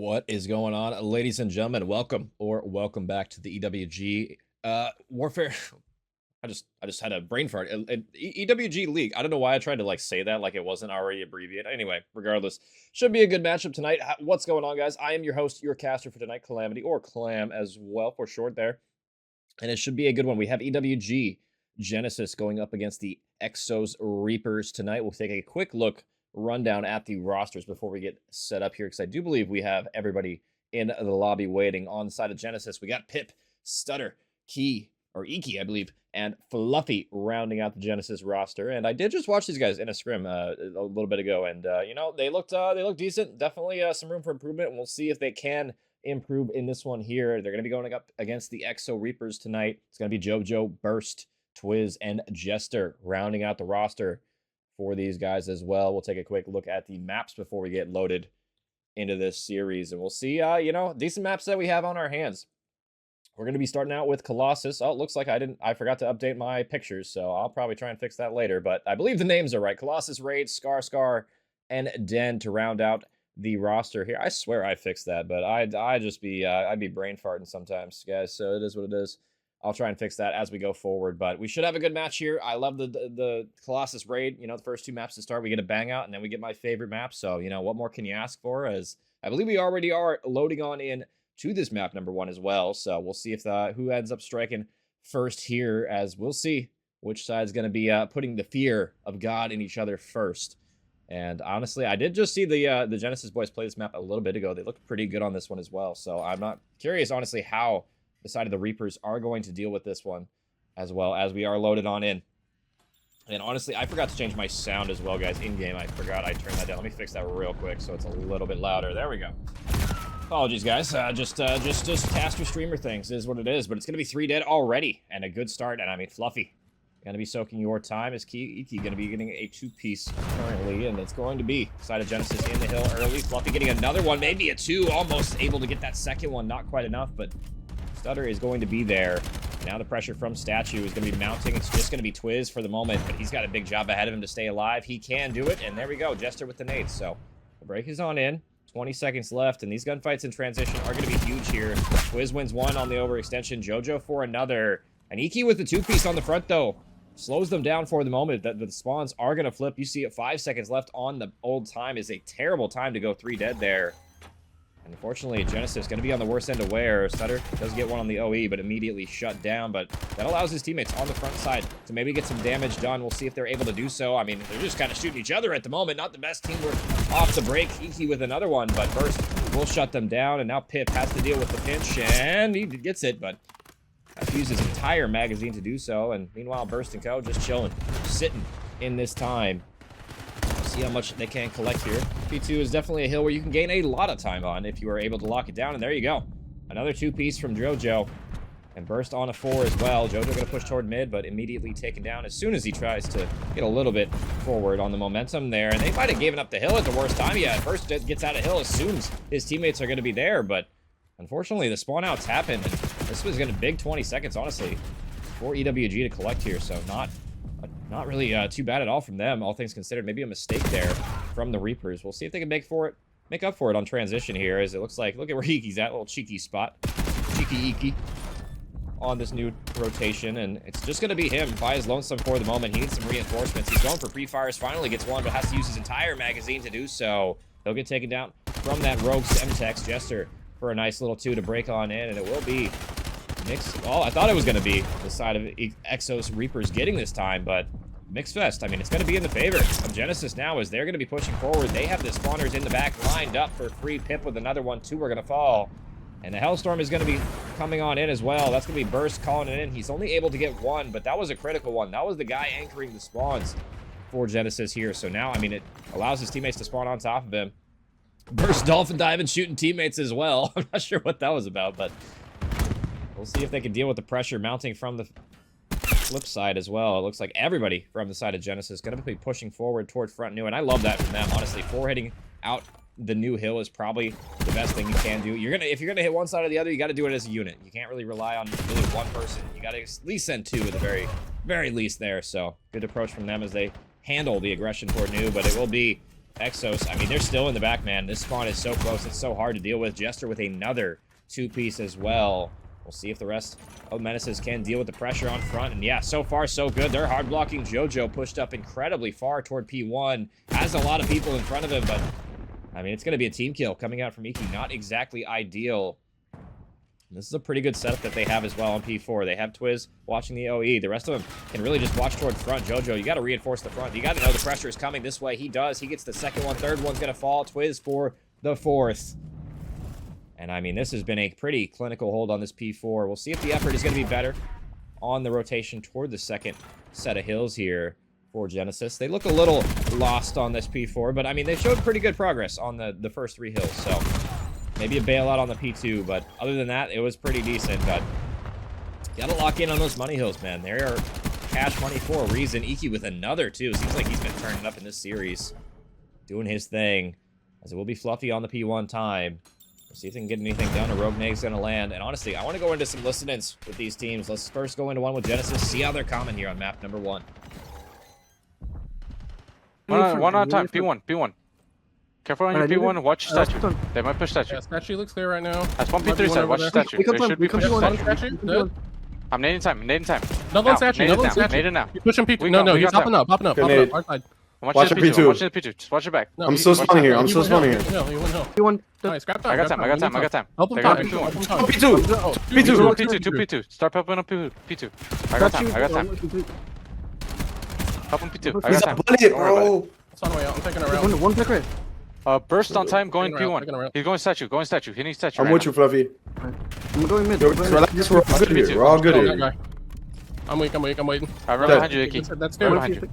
What is going on, ladies and gentlemen? Welcome back to the EWG Warfare. I just had a brain fart. EWG League. I don't know why I tried to say that like it wasn't already abbreviated. Anyway, regardless, should be a good matchup tonight. What's going on, guys? I am your host, your caster for tonight, Calamity, or Clam as well for short there, and it should be a good one. We have EWG Genesis going up against the EXOS Reaperz tonight. We'll take a quick rundown at the rosters before we get set up here, because I do believe we have everybody in the lobby waiting. On the side of Genesis, we got Pip, Stutter, Key, or Iki, I believe, and Fluffy rounding out the Genesis roster. And I did just watch these guys in a scrim a little bit ago, and they looked decent. Definitely some room for improvement, and we'll see if they can improve in this one here. They're going to be going up against the EXO Reaperz tonight. It's going to be JoJo, Burst, Twiz, and Jester rounding out the roster for these guys as well. We'll take a quick look at the maps before we get loaded into this series, and we'll see decent maps that we have on our hands. We're going to be starting out with Colossus. Oh, it looks like I forgot to update my pictures, so I'll probably try and fix that later, but I believe the names are right. Colossus, Raid, Scar, and Den to round out the roster here. I swear I fixed that, but I'd be brain farting sometimes, guys, so it is what it is. I'll try and fix that as we go forward, but we should have a good match here. I love the Colossus Raid. The first two maps to start, we get a bang out, and then we get my favorite map. So, what more can you ask for? As I believe we already are loading on in to this map number 1 as well. So we'll see if who ends up striking first here, as we'll see which side's going to be putting the fear of God in each other first. And honestly, I did just see the Genesis boys play this map a little bit ago. They looked pretty good on this one as well. So I'm not curious, honestly, how the side of the Reapers are going to deal with this one, as well as we are loaded on in. And honestly, I forgot to change my sound as well, guys. In-game, I forgot I turned that down. Let me fix that real quick so it's a little bit louder. There we go. Apologies, guys. Just caster streamer things is what it is. But it's going to be 3 dead already, and a good start. And I mean, Fluffy, going to be soaking your time. Is Iki going to be getting a 2-piece currently, and it's going to be side of Genesis in the hill early. Fluffy getting another one, maybe a 2, almost able to get that second one. Not quite enough, but Stutter is going to be there. Now the pressure from Statue is going to be mounting. It's just going to be Twiz for the moment, but he's got a big job ahead of him to stay alive. He can do it, and there we go. Jester with the nades. So the break is on in. 20 seconds left, and these gunfights in transition are going to be huge here. Twiz wins one on the overextension. JoJo for another. And Iki with the 2-piece on the front, though, slows them down for the moment. The spawns are going to flip. You see it, 5 seconds left on the old time is a terrible time to go 3 dead there. Unfortunately, Genesis going to be on the worst end of wear. Stutter does get one on the OE, but immediately shut down. But that allows his teammates on the front side to maybe get some damage done. We'll see if they're able to do so. I mean, they're just kind of shooting each other at the moment. Not the best teamwork off the break. Iki with another one, but Burst will shut them down. And now Pip has to deal with the pinch, and he gets it, but has to use his entire magazine to do so. And meanwhile, Burst and Co. just chilling, sitting in this time. See how much they can collect here. P2 is definitely a hill where you can gain a lot of time on if you are able to lock it down, and there you go. Another 2-piece from JoJo, and Burst on a 4 as well. JoJo going to push toward mid, but immediately taken down as soon as he tries to get a little bit forward on the momentum there, and they might have given up the hill at the worst time. Yeah, Burst gets out of hill as soon as his teammates are going to be there, but unfortunately the spawn outs happened, and this was going to big 20 seconds, honestly, for EWG to collect here, so not really too bad at all from them, all things considered. Maybe a mistake there from the Reapers. We'll see if they can make up for it on transition here, as it looks like, look at where Iki's at, a little cheeky spot. Cheeky Iki on this new rotation, and it's just going to be him by his lonesome for the moment. He needs some reinforcements. He's going for pre-fires, finally gets one, but has to use his entire magazine to do so. He'll get taken down from that rogue Semtex. Jester for a nice little 2 to break on in, and it will be mixed. Well, I thought it was going to be the side of EXOS Reapers getting this time, but mixed fest. I mean, it's going to be in the favor of Genesis now, as they're going to be pushing forward. They have the spawners in the back lined up for free. Pip with another one. 2 are going to fall. And the Hellstorm is going to be coming on in as well. That's going to be Burst calling it in. He's only able to get 1, but that was a critical one. That was the guy anchoring the spawns for Genesis here. So now, I mean, it allows his teammates to spawn on top of him. Burst dolphin diving, shooting teammates as well. I'm not sure what that was about, but we'll see if they can deal with the pressure mounting from the flip side as well. It looks like everybody from the side of Genesis is going to be pushing forward toward front new, and I love that from them. Honestly, foreheading out the new hill is probably the best thing you can do. If you're gonna hit one side or the other, you got to do it as a unit. You can't really rely on really one person. You got to at least send 2 at the very least there. So good approach from them as they handle the aggression toward new, but it will be EXOS, I mean, they're still in the back, man. This spawn is so close. It's so hard to deal with. Jester with another 2-piece as well. We'll see if the rest of Menaces can deal with the pressure on front. And yeah, so far, so good. They're hard blocking. JoJo pushed up incredibly far toward P1. Has a lot of people in front of him, but I mean, it's going to be a team kill coming out from Iki. Not exactly ideal. This is a pretty good setup that they have as well on P4. They have Twiz watching the OE. The rest of them can really just watch toward front. JoJo, you got to reinforce the front. You got to know the pressure is coming this way. He does. He gets the second one. Third one's going to fall. Twiz for the fourth. And I mean, this has been a pretty clinical hold on this P4. We'll see if the effort is going to be better on the rotation toward the second set of hills here for Genesis. They look a little lost on this P4, but I mean, they showed pretty good progress on the first 3 hills. So maybe a bailout on the P2, but other than that, it was pretty decent. But you gotta lock in on those money hills, man. They are cash money for a reason. Iki with another, too. Seems like he's been turning up in this series. Doing his thing. As it will be Fluffy on the P1 time. We'll see if they can get anything done. A Rogue Nade's gonna land. And honestly, I want to go into some listenings with these teams. Let's first go into one with Genesis. See how they're coming here on map number 1. One on time. P1. Careful on your P1. Watch statue. They might push statue. Yeah, statue looks clear right now. That's 1P3 side. Watch statue. There should be push statue. I'm nading time. Another statue. Nade it now. You're pushing P2. No, he's popping up. Our side. I'm watching the P2. Watching the P2. Just watch it back. I'm still spawning here. You won. Nice, grab time. I got time. Help him top. P2. Start popping up P2. I got time. Help him P2. I got time. Bullet, bro. It's on the way out. I'm taking a round. One pick right. Burst on time, going P1. He's going statue. He needs statue. I'm with you, Fluffy. I'm going mid. Relax, we're all good here. We're all good here. I'm waiting. I run behind you, Iki. That's two. You want a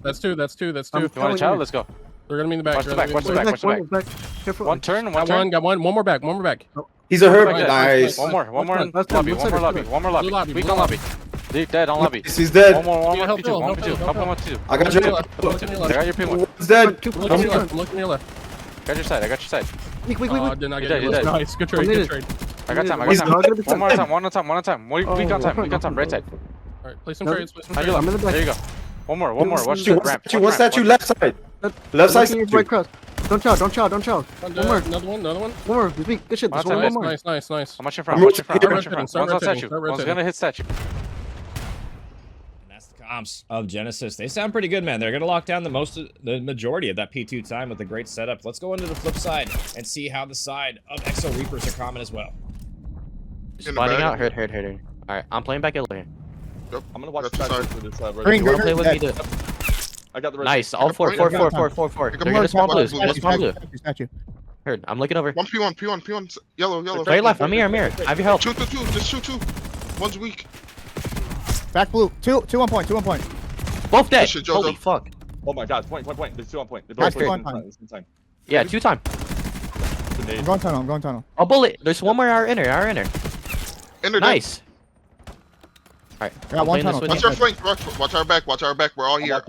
child? Let's go. They're gonna be in the back. Watch the back. Careful. One turn. Got one more back. He's a herb. Nice. One more in lobby. Weak on lobby. Dead on lobby. He's dead. One more P2. Help him with P2. I got you. I got your P1. He's dead. I'm looking to your left. I got your side. Weak. Did not get You're dead. Nice. Good trade. I got time. One on time. Weak on time. Right side. Alright, play some trades. There you go. One more. Watch the ramp. One statue left side. Left side. Right cross. Don't chow. Another one. One more. He's weak. Good shit. There's one more. Nice. I'm watching front. One's on statue. One's gonna hit statue. And that's the comps of Genesis. They sound pretty good, man. They're gonna lock down the majority of that P2 time with a great setup. Let's go into the flip side and see how the side of EXO Reapers are common as well. Spawning out. Hurt. Alright, I'm playing back yellow here. Yep. I'm gonna watch statue for this side. You wanna play with me to... I got the Nice, all 4. They're gonna spawn blue. Heard, I'm looking over. One P1. Yellow. Right left, I'm here. I have your help. Two. Just shoot 2. One's weak. Back blue. Two on point. Both dead. Shit, Jojo. Holy fuck. Oh my god, point. There's 2 on point. They're That's both good. time. Yeah, 2 time. I'm going tunnel. Oh, bullet. There's one more our inner. Enter Nice. Alright, Got one tunnel. Watch our flank. Watch our back. We're all here.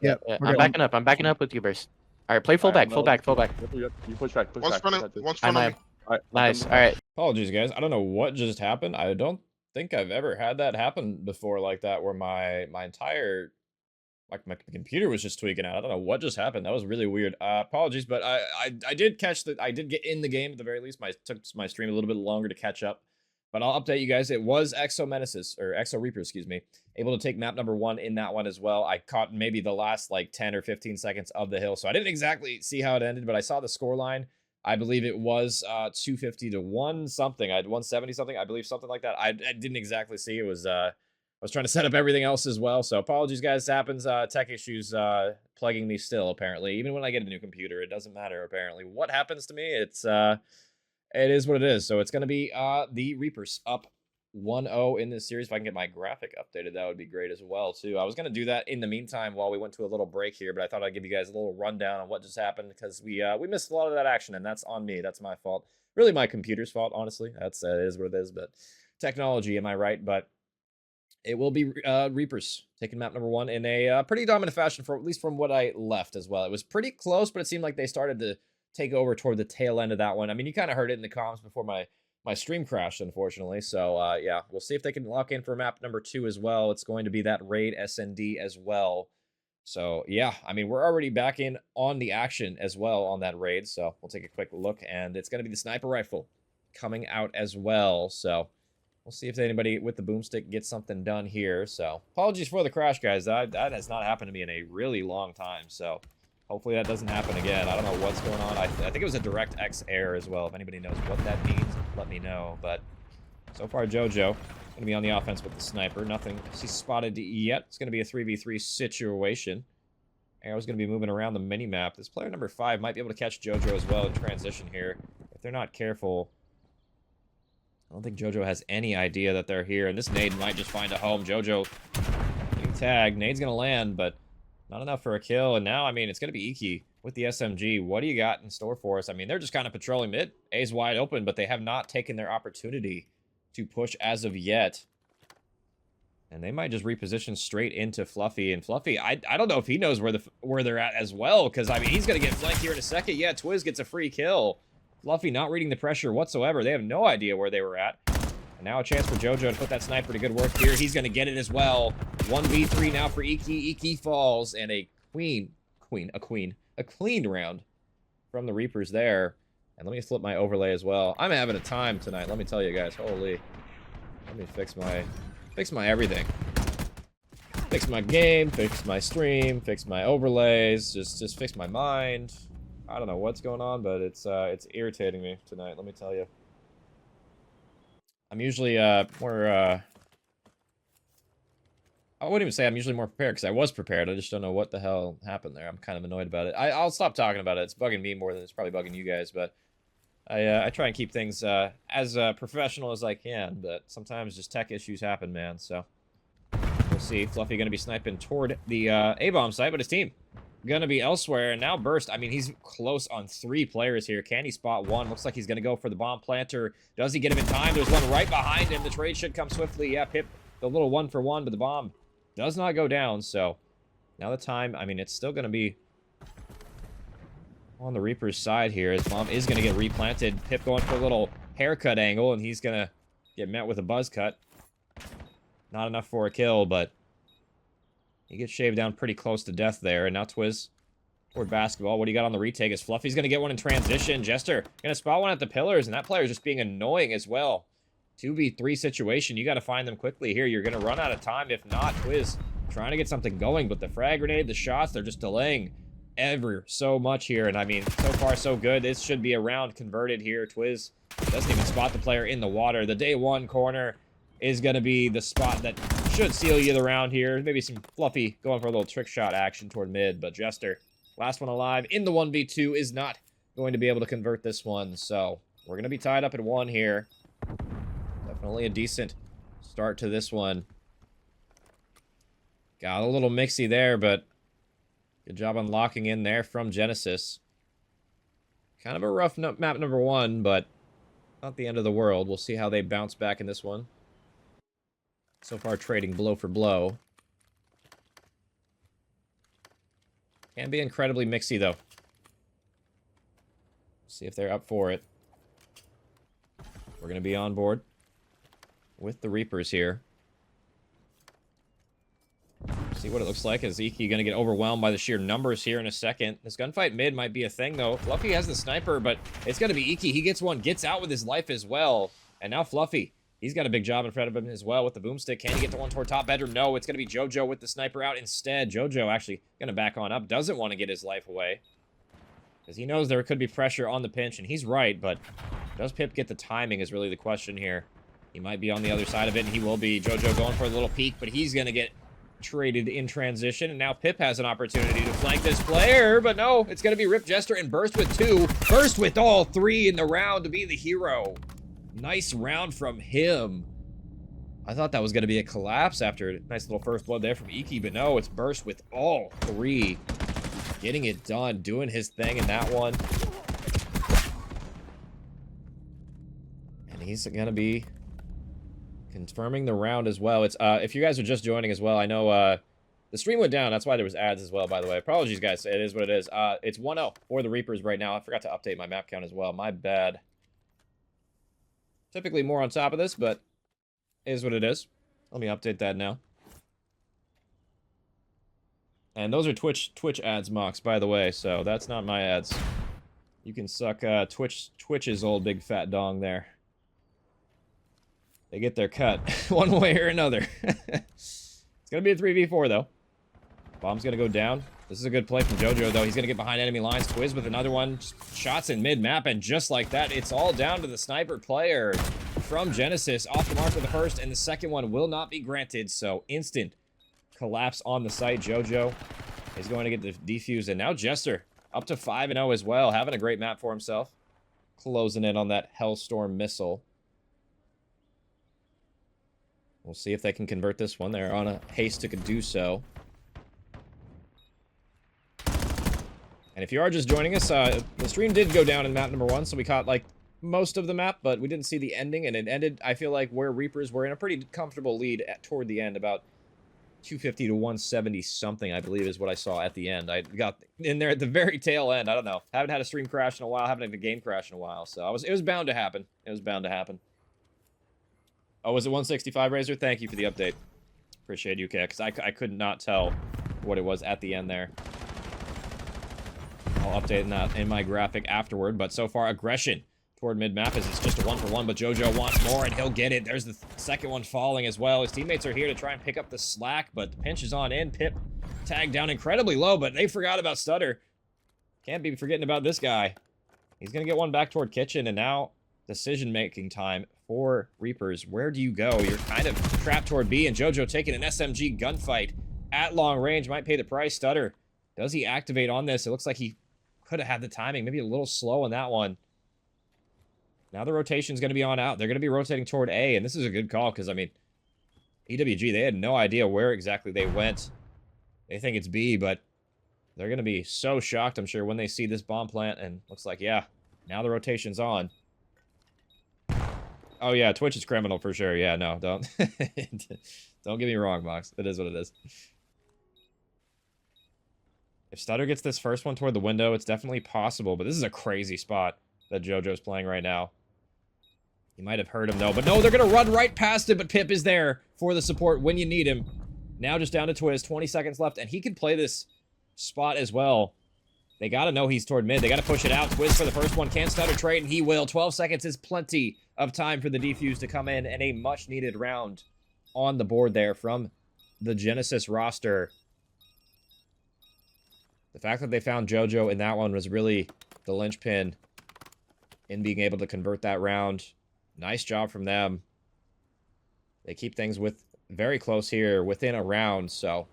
Yeah. I'm backing up with you, Burst. Alright, play full back. You push back. One's front of me. Nice, alright. Apologies, guys. I don't know what just happened. I don't think I've ever had that happen before like that, where my entire my computer was just tweaking out. I don't know what just happened. That was really weird. Apologies, but I did catch that. I did get in the game at the very least. Took my stream a little bit longer to catch up. But I'll update you guys. It was EXO Reaperz, excuse me, able to take map number 1 in that one as well. I caught maybe the last like 10 or 15 seconds of the hill, so I didn't exactly see how it ended, but I saw the score line. I believe it was 250 to 1 something. I had 170 something. I believe something like that. I didn't exactly see. It was I was trying to set up everything else as well. So apologies, guys. It happens. Tech issues plaguing me still. Apparently, even when I get a new computer, it doesn't matter. Apparently, what happens to me? It is what it is. So it's going to be the Reapers up 1-0 in this series. If I can get my graphic updated, that would be great as well, too. I was going to do that in the meantime while we went to a little break here, but I thought I'd give you guys a little rundown on what just happened because we missed a lot of that action, and that's on me. That's my fault. Really my computer's fault, honestly. It is what it is, but technology, am I right? But it will be Reapers taking map number 1 in a pretty dominant fashion, for at least from what I left as well. It was pretty close, but it seemed like they started to take over toward the tail end of that one. I mean, you kind of heard it in the comms before my stream crashed, unfortunately. So, yeah, we'll see if they can lock in for map number 2 as well. It's going to be that Raid SND as well. So, yeah, I mean, we're already back in on the action as well on that raid. So, we'll take a quick look, and it's going to be the sniper rifle coming out as well. So, we'll see if anybody with the boomstick gets something done here. So, apologies for the crash, guys. That has not happened to me in a really long time. So, hopefully that doesn't happen again. I don't know what's going on. I think it was a DirectX error as well. If anybody knows what that means, let me know. But so far, JoJo going to be on the offense with the sniper. Nothing he's spotted yet. It's going to be a 3v3 situation. Arrow's going to be moving around the mini-map. This player number 5 might be able to catch JoJo as well in transition here. If they're not careful, I don't think JoJo has any idea that they're here. And this nade might just find a home. JoJo getting tagged. Nade's going to land, but not enough for a kill. And now, I mean, it's going to be Iki with the SMG. What do you got in store for us? I mean, they're just kind of patrolling mid. A's wide open, but they have not taken their opportunity to push as of yet. And they might just reposition straight into Fluffy. And Fluffy, I don't know if he knows where they're at as well, because, I mean, he's going to get flanked here in a second. Yeah, Twiz gets a free kill. Fluffy not reading the pressure whatsoever. They have no idea where they were at. And now a chance for JoJo to put that sniper to good work here. He's going to get it as well. 1v3 now for Iki. Iki falls, and a clean round from the Reaperz there. And let me flip my overlay as well. I'm having a time tonight, let me tell you guys. Holy. Let me fix my everything. Fix my game, fix my stream, fix my overlays, just fix my mind. I don't know what's going on, but it's irritating me tonight, let me tell you. I'm usually more I wouldn't even say I'm usually more prepared, because I was prepared. I just don't know what the hell happened there. I'm kind of annoyed about it. I'll stop talking about it. It's bugging me more than it's probably bugging you guys, but I try and keep things as professional as I can, but sometimes just tech issues happen, man. So we'll see. Fluffy going to be sniping toward the A-bomb site, but his team going to be elsewhere. And now Burst, I mean, he's close on 3 players here. Can he spot one? Looks like he's going to go for the bomb planter. Does he get him in time? There's one right behind him. The trade should come swiftly. Yeah, Pip, the little 1-for-1, but the bomb does not go down. So now the time, I mean, it's still going to be on the Reaper's side here. His bomb is going to get replanted. Pip going for a little haircut angle, and he's going to get met with a buzz cut. Not enough for a kill, but he gets shaved down pretty close to death there. And now Twiz toward basketball. What do you got on the retake? Is Fluffy's going to get one in transition. Jester going to spot one at the pillars, and that player is just being annoying as well. 2v3 situation. You got to find them quickly here. You're going to run out of time. If not, Twiz trying to get something going, but the frag grenade, the shots, they're just delaying ever so much here. And I mean, so far so good. This should be a round converted here. Twiz doesn't even spot the player in the water. The day 1 corner is going to be the spot that should seal you the round here. Maybe some Fluffy going for a little trick shot action toward mid, but Jester, last one alive in the 1v2, is not going to be able to convert this one. So we're going to be tied up at 1 here. Definitely a decent start to this one. Got a little mixy there, but good job on locking in there from Genesis. Kind of a rough map number 1, but not the end of the world. We'll see how they bounce back in this one. So far, trading blow for blow. Can be incredibly mixy, though. See if they're up for it. We're going to be on board with the Reaperz here. See what it looks like. Is Iki going to get overwhelmed by the sheer numbers here in a second? This gunfight mid might be a thing, though. Fluffy has the sniper, but it's going to be Iki. He gets one, gets out with his life as well. And now Fluffy, he's got a big job in front of him as well with the boomstick. Can he get to one toward top bedroom? No, it's going to be JoJo with the sniper out instead. JoJo actually going to back on up. Doesn't want to get his life away, because he knows there could be pressure on the pinch, and he's right, but does Pip get the timing is really the question here. He might be on the other side of it, and he will be. JoJo going for a little peek, but he's going to get traded in transition, and now Pip has an opportunity to flank this player, but no, it's going to be Rip, Jester, and Burst with 2. Burst with all 3 in the round to be the hero. Nice round from him. I thought that was going to be a collapse after a nice little first blood there from Iki, but no, it's Burst with all 3. Getting it done, doing his thing in that one. And he's going to be confirming the round as well. It's if you guys are just joining as well, I know the stream went down. That's why there was ads as well, by the way. Apologies, guys. It is what it is. It's 1-0 for the Reaperz right now. I forgot to update my map count as well. My bad. Typically more on top of this, but it is what it is. Let me update that now. And those are Twitch ads, Mox, by the way, so that's not my ads. You can suck Twitch's old big fat dong there. They get their cut one way or another. It's gonna be a 3v4 though. Bomb's gonna go down. This is a good play from JoJo though. He's gonna get behind enemy lines. Twiz with another one. Shots in mid-map, and just like that, it's all down to the sniper player from Genesis. Off the mark with the first, and the second one will not be granted, so instant collapse on the site. JoJo is going to get the defuse, and now Jester up to 5-0 as well, having a great map for himself. Closing in on that Hellstorm missile. We'll see if they can convert this one. They're on a haste to do so. And if you are just joining us, the stream did go down in map number 1, so we caught, like, most of the map, but we didn't see the ending, and it ended, I feel like, where Reaperz were in a pretty comfortable lead toward the end, about 250 to 170 something, I believe, is what I saw at the end. I got in there at the very tail end. I don't know. Haven't had a stream crash in a while. Haven't had a game crash in a while. So it was bound to happen. It was bound to happen. Oh, was it 165, Razor? Thank you for the update. Appreciate you, because I could not tell what it was at the end there. I'll update that in my graphic afterward. But so far, aggression toward mid-map as it's just a 1-for-1, but JoJo wants more, and he'll get it. There's the second one falling as well. His teammates are here to try and pick up the slack, but the pinch is on in. Pip tagged down incredibly low, but they forgot about Stutter. Can't be forgetting about this guy. He's going to get one back toward Kitchen, and now decision-making time for Reaperz. Where do you go? You're kind of trapped toward B, and JoJo taking an SMG gunfight at long range. Might pay the price. Stutter, does he activate on this? It looks like he could have had the timing. Maybe a little slow on that one. Now the rotation's going to be on out. They're going to be rotating toward A, and this is a good call because, I mean, EWG, they had no idea where exactly they went. They think it's B, but they're going to be so shocked, I'm sure, when they see this bomb plant, and looks like, yeah, now the rotation's on. Oh, yeah, Twitch is criminal for sure. Yeah, no, don't. Don't get me wrong, Mox. It is what it is. If Stutter gets this first one toward the window, it's definitely possible, but this is a crazy spot that JoJo's playing right now. You might have heard him, though. But no, they're going to run right past it, but Pip is there for the support when you need him. Now just down to Twiz. 20 seconds left, and he can play this spot as well. They got to know he's toward mid. They got to push it out. Twiz for the first one. Can Stutter trade? And he will. 12 seconds is plenty of time for the defuse to come in, and a much-needed round on the board there from the Genesis roster. The fact that they found JoJo in that one was really the linchpin in being able to convert that round. Nice job from them. They keep things very close here, within a round, so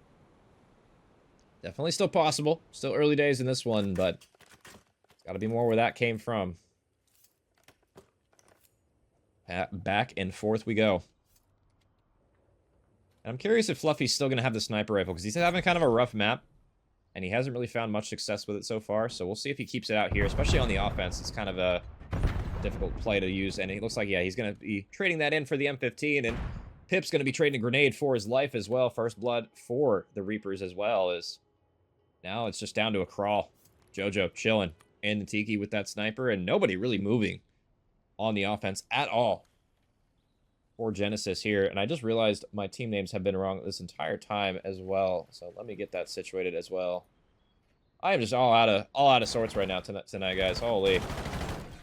definitely still possible. Still early days in this one, but it's got to be more where that came from. Back and forth we go. And I'm curious if Fluffy's still going to have the sniper rifle, because he's having kind of a rough map, and he hasn't really found much success with it so far, so we'll see if he keeps it out here, especially on the offense. It's kind of a difficult play to use, and it looks like, yeah, he's going to be trading that in for the M15, and Pip's going to be trading a grenade for his life as well. First blood for the Reaperz as well, as now it's just down to a crawl. JoJo chilling in the Tiki with that sniper, and nobody really moving on the offense at all for Genesis here. And I just realized my team names have been wrong this entire time as well, so let me get that situated as well. I am just all out of sorts right now tonight, guys. Holy.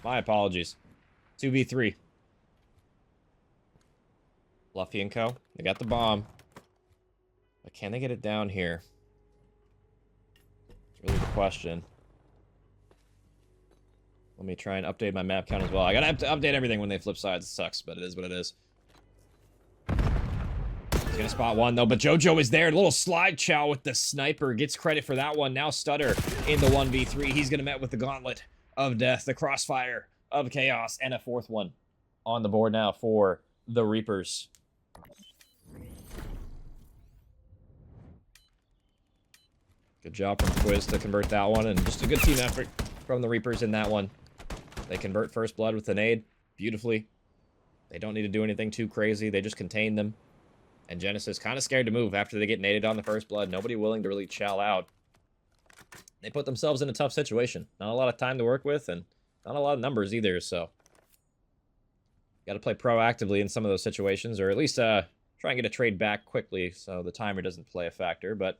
My apologies. 2v3. Fluffy and Co. They got the bomb. But can they get it down here? It's really the question. Let me try and update my map count as well. I gotta have to update everything when they flip sides. It sucks, but it is what it is. He's gonna spot one, though, but JoJo is there. A little slide chow with the sniper. Gets credit for that one. Now Stutter in the 1v3. He's gonna met with the gauntlet of death, the crossfire of chaos, and a fourth one on the board now for the Reaperz. Good job from Quiz to convert that one, and just a good team effort from the Reaperz in that one. They convert first blood with the nade beautifully. They don't need to do anything too crazy. They just contain them. And Genesis kind of scared to move after they get naded on the first blood. Nobody willing to really chow out. They put themselves in a tough situation. Not a lot of time to work with, and not a lot of numbers either, so got to play proactively in some of those situations, or at least try and get a trade back quickly so the timer doesn't play a factor. But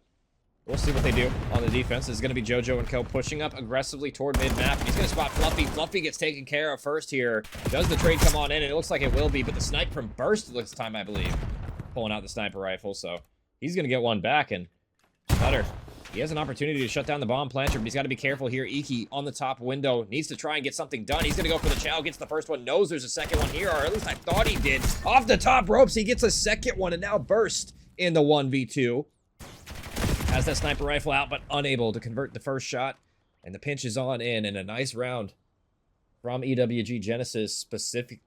We'll see what they do on the defense. This is going to be JoJo and Co pushing up aggressively toward mid-map. He's going to spot Fluffy. Fluffy gets taken care of first here. Does the trade come on in? And it looks like it will be, but the snipe from Burst this time, I believe. Pulling out the sniper rifle, so he's going to get one back. And Stutter, he has an opportunity to shut down the bomb planter, but he's got to be careful here. Iki on the top window needs to try and get something done. He's going to go for the chow, gets the first one, knows there's a second one here, or at least I thought he did. Off the top ropes, he gets a second one, and now Burst in the 1v2. Has that sniper rifle out, but unable to convert the first shot. And the pinch is on in, and a nice round from EWG Genesis,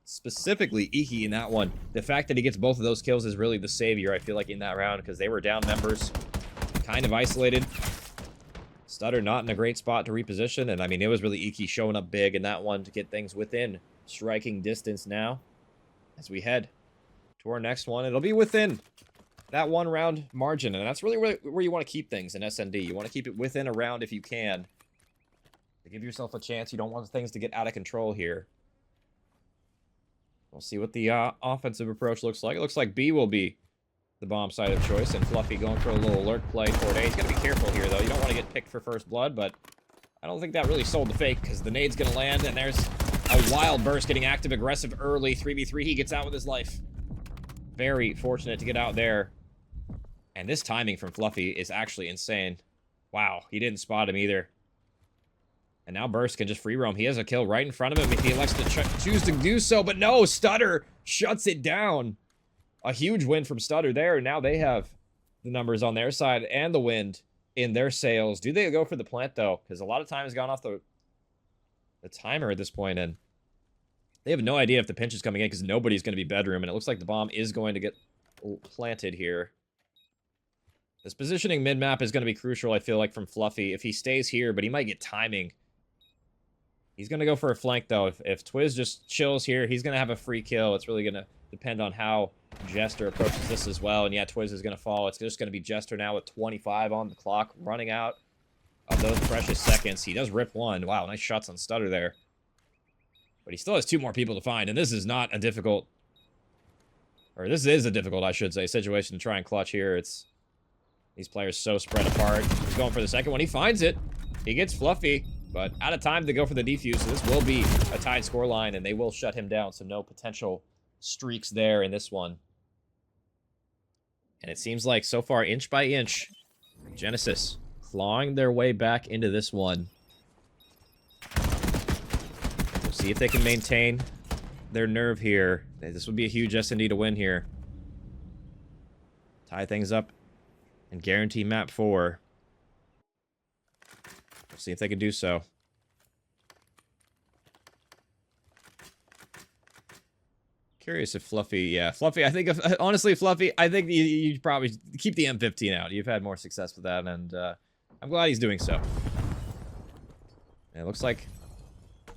specifically Iki in that one. The fact that he gets both of those kills is really the savior, I feel like, in that round, because they were down members, kind of isolated. Stutter not in a great spot to reposition, and I mean, it was really Iki showing up big in that one to get things within striking distance now. As we head to our next one, it'll be within that one round margin, and that's really where you want to keep things in SND. You want to keep it within a round if you can, to give yourself a chance. You don't want things to get out of control here. We'll see what the offensive approach looks like. It looks like B will be the bomb side of choice, and Fluffy going for a little alert play toward A. He's got to be careful here, though. You don't want to get picked for first blood, but I don't think that really sold the fake, because the nade's going to land, and there's a wild Burst getting active aggressive early. 3v3, he gets out with his life. Very fortunate to get out there. And this timing from Fluffy is actually insane. Wow, he didn't spot him either. And now Burst can just free roam. He has a kill right in front of him if he elects to choose to do so. But no, Stutter shuts it down. A huge win from Stutter there. Now they have the numbers on their side and the wind in their sails. Do they go for the plant, though? Because a lot of time has gone off the timer at this point, and they have no idea if the pinch is coming in because nobody's going to be bedroom. And it looks like the bomb is going to get planted here. This positioning mid-map is going to be crucial, I feel like, from Fluffy. If he stays here, but he might get timing. He's going to go for a flank, though. If Twiz just chills here, he's going to have a free kill. It's really going to depend on how Jester approaches this as well. And yeah, Twiz is going to fall. It's just going to be Jester now with 25 on the clock, running out of those precious seconds. He does rip one. Wow, nice shots on Stutter there. But he still has two more people to find, and this is not a difficult... Or this is a difficult, I should say, situation to try and clutch here. It's... These players so spread apart. He's going for the second one. He finds it. He gets Fluffy, but out of time to go for the defuse. So this will be a tied scoreline, and they will shut him down. So no potential streaks there in this one. And it seems like so far, inch by inch, Genesis clawing their way back into this one. We'll see if they can maintain their nerve here. This would be a huge S&D to win here. Tie things up and guarantee map 4. We'll see if they can do so. Curious if Fluffy, yeah, Fluffy, I think, honestly, Fluffy, I think you probably keep the M15 out. You've had more success with that, and I'm glad he's doing so. And it looks like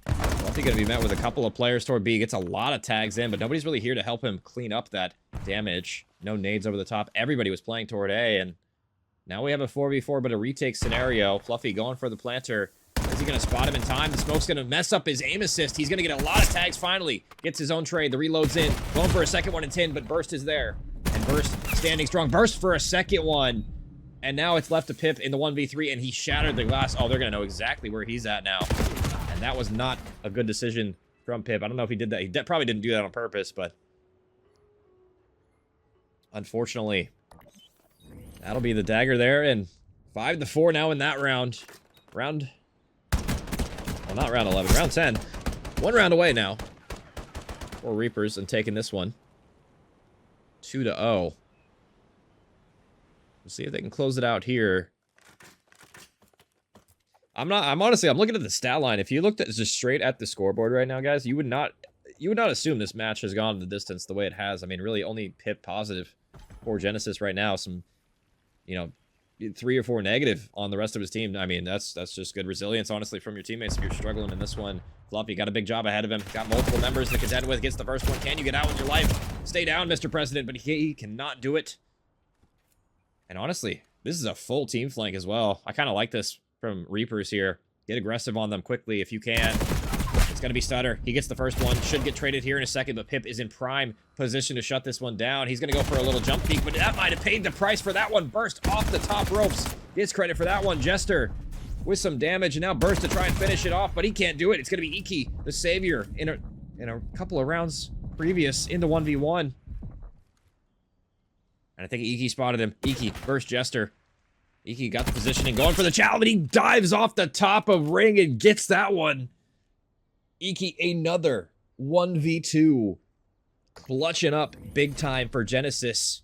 Fluffy going to be met with a couple of players toward B. Gets a lot of tags in, but nobody's really here to help him clean up that damage. No nades over the top. Everybody was playing toward A, and now we have a 4v4, but a retake scenario. Fluffy going for the planter. Is he going to spot him in time? The smoke's going to mess up his aim assist. He's going to get a lot of tags finally. Gets his own trade. The reload's in. Going for a second one in 10, but Burst is there. And Burst standing strong. Burst for a second one. And now it's left to Pip in the 1v3, and he shattered the glass. Oh, they're going to know exactly where he's at now. And that was not a good decision from Pip. I don't know if he did that. He probably didn't do that on purpose, but unfortunately, that'll be the dagger there, and 5-4 now in that round. Well, not round 11, round 10. One round away now for Reaperz and taking this one 2-0. We'll see if they can close it out here. I'm honestly looking at the stat line. If you looked at just straight at the scoreboard right now, guys, you would not assume this match has gone the distance the way it has. I mean, really only Pip positive for Genesis right now. Some, 3 or 4 negative on the rest of his team. I mean, that's just good resilience, honestly, from your teammates if you're struggling in this one. Fluffy got a big job ahead of him. Got multiple members to contend with. Gets the first one. Can you get out with your life? Stay down, Mr. President, but he cannot do it. And honestly, this is a full team flank as well. I kind of like this from Reaperz here. Get aggressive on them quickly if you can. It's going to be Stutter. He gets the first one. Should get traded here in a second, but Pip is in prime position to shut this one down. He's going to go for a little jump peek, but that might have paid the price for that one. Burst off the top ropes. Gets credit for that one. Jester with some damage, and now Burst to try and finish it off, but he can't do it. It's going to be Iki, the savior, in a couple of rounds previous into 1v1. And I think Iki spotted him. Iki versus Jester. Iki got the positioning, going for the chow, but he dives off the top of Ring and gets that one. Iki, another 1v2. Clutching up big time for Genesis.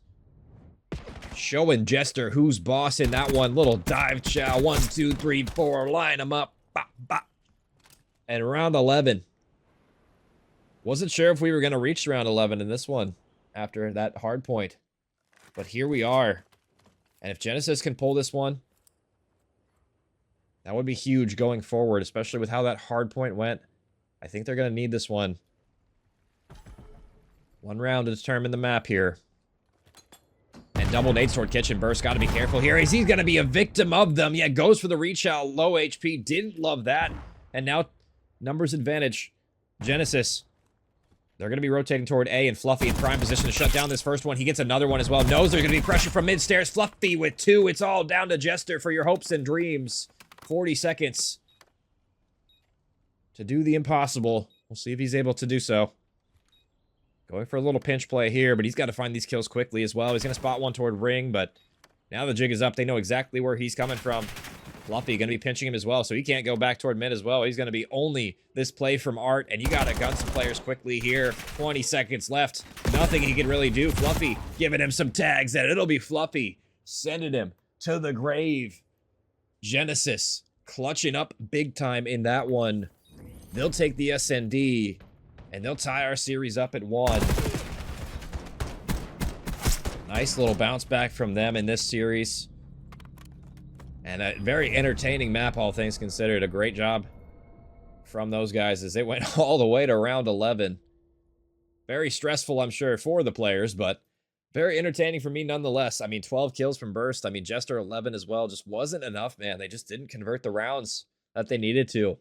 Showing Jester who's boss in that one. Little dive chow. 1, 2, 3, 4. Line them up. Bop, bop. And round 11. Wasn't sure if we were going to reach round 11 in this one after that hard point. But here we are. And if Genesis can pull this one, that would be huge going forward, especially with how that hard point went. I think they're going to need this one. One round to determine the map here. And double nade sword kitchen burst. Got to be careful here. He's going to be a victim of them. Yeah, goes for the reach out. Low HP. Didn't love that. And now numbers advantage. Genesis. They're going to be rotating toward A, and Fluffy in prime position to shut down this first one. He gets another one as well. Knows there's going to be pressure from mid-stairs. Fluffy with 2. It's all down to Jester for your hopes and dreams. 40 seconds to do the impossible. We'll see if he's able to do so. Going for a little pinch play here, but he's got to find these kills quickly as well. He's going to spot one toward Ring, but now the jig is up. They know exactly where he's coming from. Fluffy going to be pinching him as well, so he can't go back toward mid as well. He's going to be only this play from Art, and you got to gun some players quickly here. 20 seconds left. Nothing he can really do. Fluffy giving him some tags, and it'll be Fluffy sending him to the grave. Genesis clutching up big time in that one. They'll take the SND, and they'll tie our series up at 1. Nice little bounce back from them in this series. And a very entertaining map, all things considered. A great job from those guys as they went all the way to round 11. Very stressful, I'm sure, for the players, but very entertaining for me nonetheless. I mean, 12 kills from Burst. I mean, Jester 11 as well. Just wasn't enough, man. They just didn't convert the rounds that they needed to.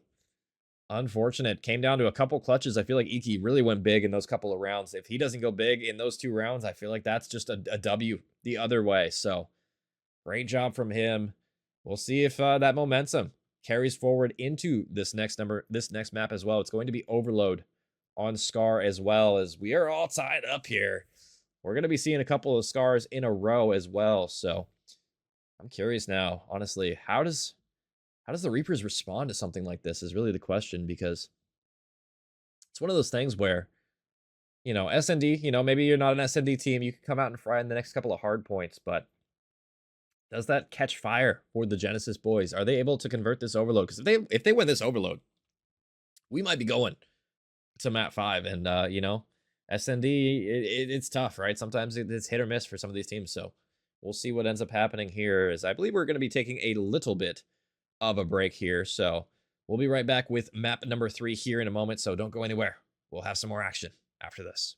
Unfortunate. Came down to a couple clutches. I feel like Iki really went big in those couple of rounds. If he doesn't go big in those 2 rounds, I feel like that's just a W the other way. So, great job from him. We'll see if that momentum carries forward into this next map as well. It's going to be Overload on Scar as well, as we are all tied up here. We're going to be seeing a couple of Scars in a row as well. So I'm curious now, honestly, how does the Reapers respond to something like this is really the question, because it's one of those things where, you know, SND, you know, maybe you're not an SND team. You can come out and fry in the next couple of hard points, but does that catch fire for the Genesis boys? Are they able to convert this Overload? Because if they win this Overload, we might be going to map 5. And, you know, SND, it's tough, right? Sometimes it's hit or miss for some of these teams. So we'll see what ends up happening here, as I believe we're going to be taking a little bit of a break here. So we'll be right back with map number 3 here in a moment. So don't go anywhere. We'll have some more action after this.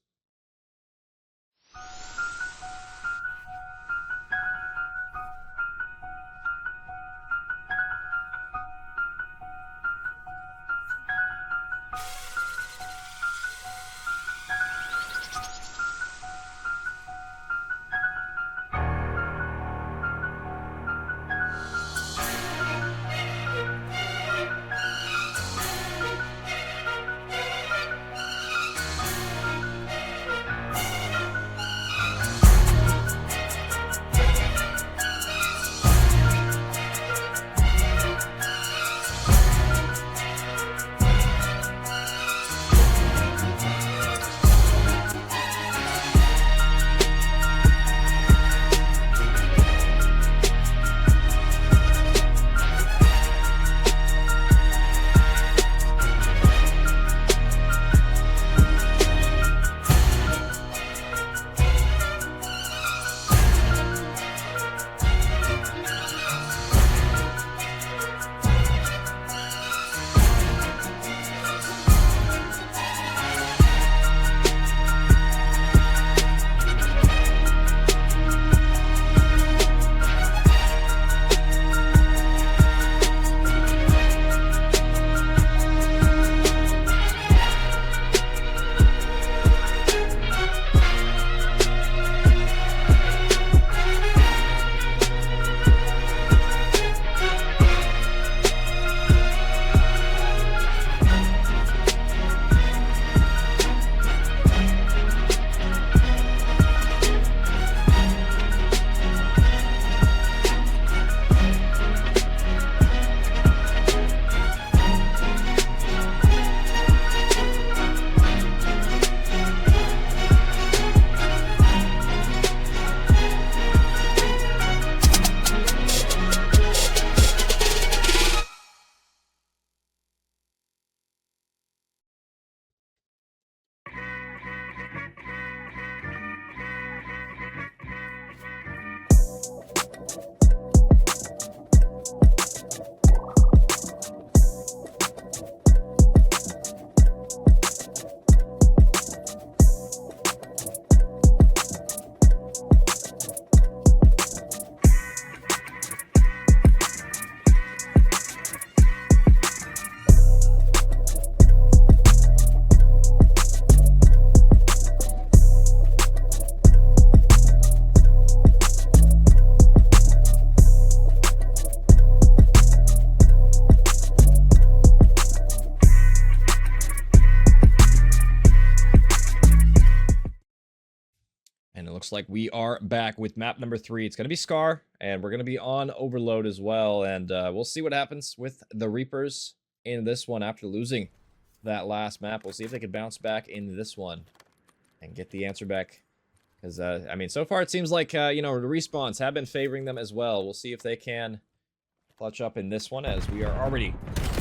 Looks like we are back with map number 3. It's going to be Scar, and we're going to be on Overload as well. And we'll see what happens with the Reaperz in this one after losing that last map. We'll see if they can bounce back in this one and get the answer back. Because, I mean, so far it seems like, you know, the respawns have been favoring them as well. We'll see if they can clutch up in this one, as we are already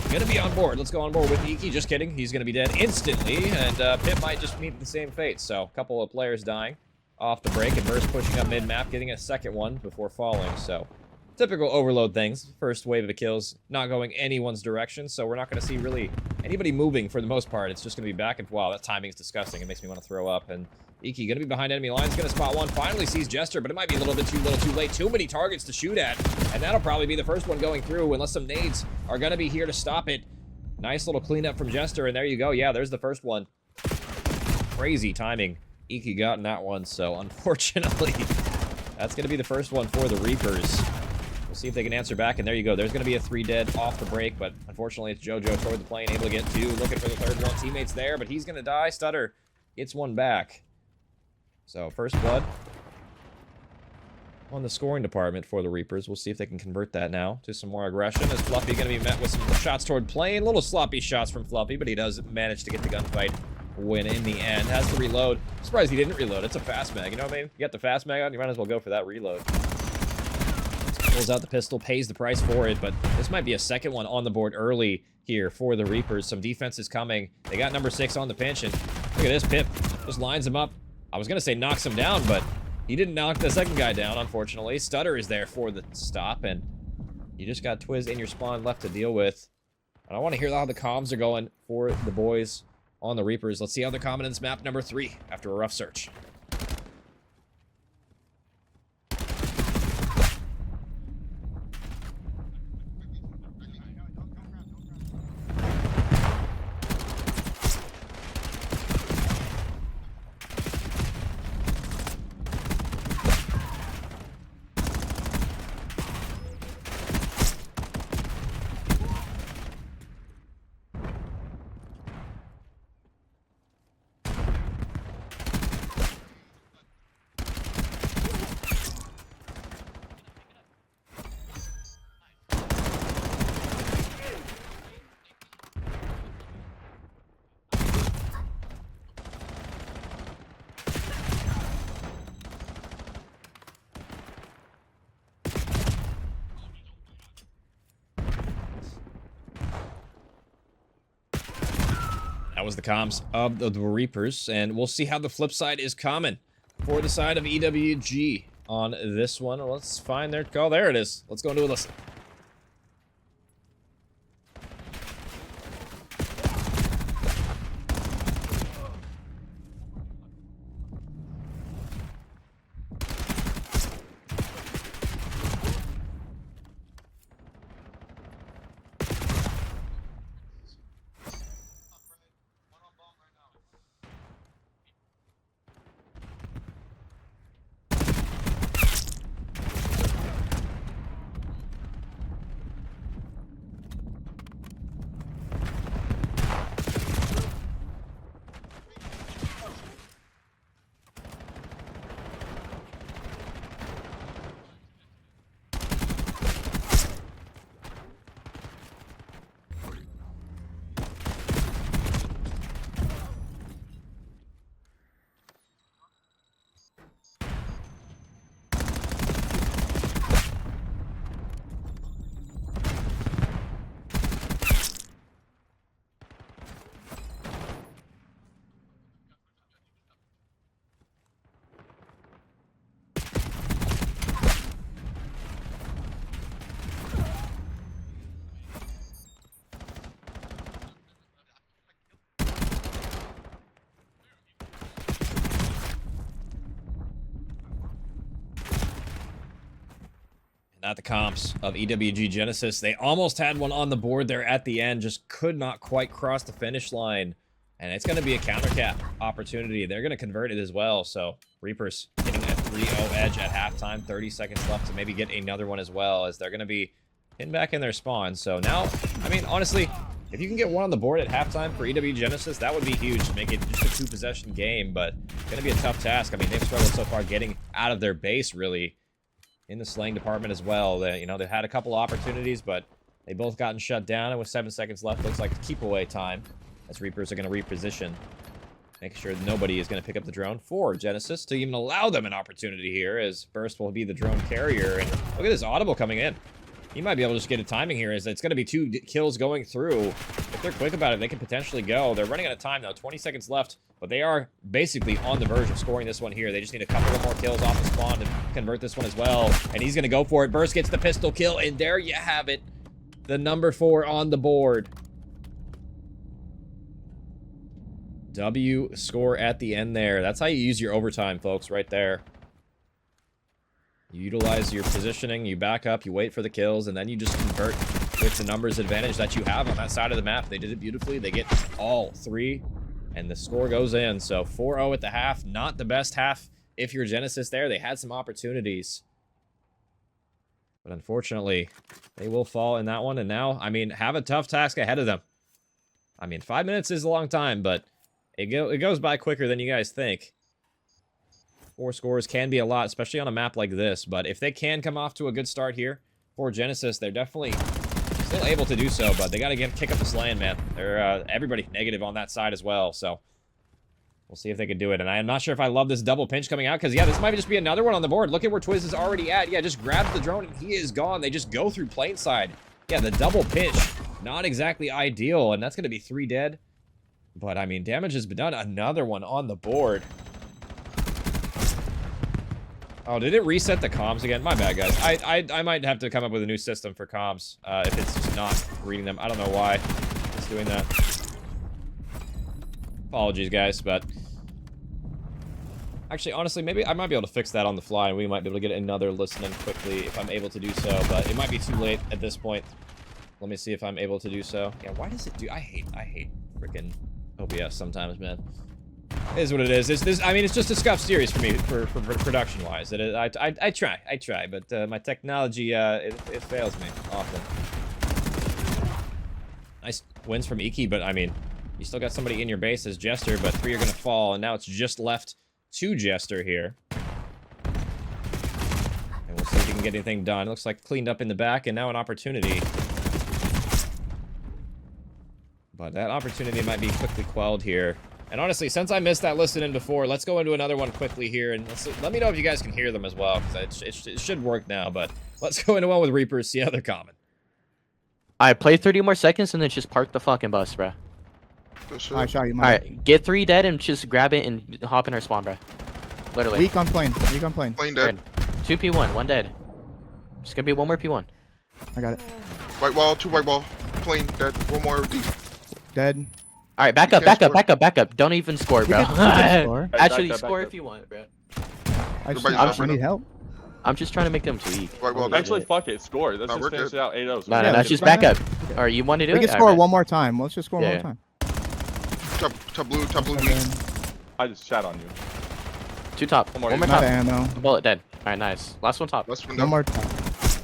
going to be on board. Let's go on board with Iki. Just kidding. He's going to be dead instantly, and Pip might just meet the same fate. So, a couple of players dying off the break, and Burst pushing up mid-map, getting a second one before falling. So, typical Overload things. First wave of kills not going anyone's direction, so we're not going to see really anybody moving for the most part. It's just going to be back and... Wow, that timing is disgusting. It makes me want to throw up. And Iki going to be behind enemy lines, going to spot one. Finally sees Jester, but it might be a little bit too little too late. Too many targets to shoot at, and that'll probably be the first one going through, unless some nades are going to be here to stop it. Nice little cleanup from Jester, and there you go. Yeah, there's the first one. Crazy timing Iki got in that one, so unfortunately, that's going to be the first one for the Reaperz. We'll see if they can answer back, and there you go. There's going to be a 3 dead off the break, but unfortunately, it's JoJo toward the plane, able to get 2. Looking for the third one. Teammates there, but he's going to die. Stutter gets one back. So, first blood on the scoring department for the Reaperz. We'll see if they can convert that now to some more aggression. Is Fluffy going to be met with some shots toward plane? Little sloppy shots from Fluffy, but he does manage to get the gunfight win in the end. Has to reload. I'm surprised he didn't reload. It's a fast mag, you know what I mean? You got the fast mag on, you might as well go for that reload. Pulls out the pistol, pays the price for it, but this might be a second one on the board early here for the Reaperz. Some defense is coming. They got number 6 on the pinch, and look at this. Pip just lines him up. I was going to say knocks him down, but he didn't knock the second guy down, unfortunately. Stutter is there for the stop, and you just got Twiz in your spawn left to deal with. And I want to hear how the comms are going for the boys on the Reaperz. Let's see how they're coming in this map number 3 after a rough search. That was the comms of the Reaperz, and we'll see how the flip side is coming for the side of EWG on this one. Let's find their call. There it is. Let's go and do a listen. Not the comps of EWG Genesis. They almost had one on the board there at the end, just could not quite cross the finish line. And it's going to be a counter cap opportunity. They're going to convert it as well. So Reaperz getting a 3-0 edge at halftime. 30 seconds left to maybe get another one as well, as they're going to be pinned back in their spawn. So now, I mean, honestly, If you can get one on the board at halftime for EWG Genesis, that would be huge to make it just a 2-possession game, but it's going to be a tough task. I mean, they've struggled so far getting out of their base, really, in the slaying department as well. They, you know, they've had a couple opportunities, but they both gotten shut down, and with 7 seconds left, looks like keep away time as Reapers are going to reposition. Make sure nobody is going to pick up the drone for Genesis to even allow them an opportunity here, as Burst will be the drone carrier. And look at this audible coming in. He might be able to just get a timing here, as it's going to be 2 kills going through. If they're quick about it, they can potentially go. They're running out of time now, 20 seconds left, but they are basically on the verge of scoring this one here. They just need a couple of more kills off the spawn to convert this one as well. And he's going to go for it. Burst gets the pistol kill, and there you have it. The number 4 on the board. W score at the end there. That's how you use your overtime, folks, right there. You utilize your positioning, you back up, you wait for the kills, and then you just convert with the numbers advantage that you have on that side of the map. They did it beautifully. They get all 3, and the score goes in. So 4-0 at the half. Not the best half if you're Genesis there. They had some opportunities, but unfortunately, they will fall in that one. And now, I mean, have a tough task ahead of them. I mean, 5 minutes is a long time, but it goes by quicker than you guys think. 4 scores can be a lot, especially on a map like this. But if they can come off to a good start here for Genesis, they're definitely still able to do so. But they got to kick up the slaying, man. They're everybody negative on that side as well. So we'll see if they can do it. And I'm not sure if I love this double pinch coming out, because, yeah, this might just be another one on the board. Look at where Twiz is already at. Yeah, just grabs the drone, and he is gone. They just go through plain side. Yeah, the double pinch, not exactly ideal. And that's going to be 3 dead. But, I mean, damage has been done. Another one on the board. Oh, did it reset the comms again? My bad, guys. I might have to come up with a new system for comms if it's just not reading them. I don't know why it's doing that. Apologies, guys, but... Actually, honestly, maybe I might be able to fix that on the fly, and we might be able to get another listening quickly if I'm able to do so, but it might be too late at this point. Let me see if I'm able to do so. Yeah, why does it do... I hate freaking OBS sometimes, man. It is what it is. I mean, it's just a scuffed series for me, for production-wise. I try, but my technology, it fails me often. Nice wins from Iki, but I mean, you still got somebody in your base as Jester, but 3 are going to fall, and now it's just left to Jester here. And we'll see if he can get anything done. It looks like cleaned up in the back, and now an opportunity. But that opportunity might be quickly quelled here. And honestly, since I missed that listen in before, let's go into another one quickly here, and let me know if you guys can hear them as well, because it should work now, but let's go into one with Reaperz, see how they're coming. I play 30 more seconds and then just park the fucking bus, bro. I shot you, man. Alright, get 3 dead and just grab it and hop in our spawn, bro. Literally. Weak on plane. Weak on plane. Plane dead. 2 P1, 1 dead. Just gonna be 1 more P1. I got it. White wall, 2 white wall. Plane dead. 1 more deep. Dead. Alright, back up, back up, back up, back up. Don't even score, bro. You can score. Actually, score if you want, bro. I need help. I'm just trying to make them tweak. White wall. Actually, fuck it. Score. Let's No, just we're finish good. it out 8-0. No, Yeah, that's just right back up. Alright, you want to do We it? can score Alright, one more time. Let's just score one Yeah. more time. Top blue weak. I just shat on you. 2 top. One more. One more Not top. ammo. A bullet dead. Alright, nice. Last one top. Last one One down. more time.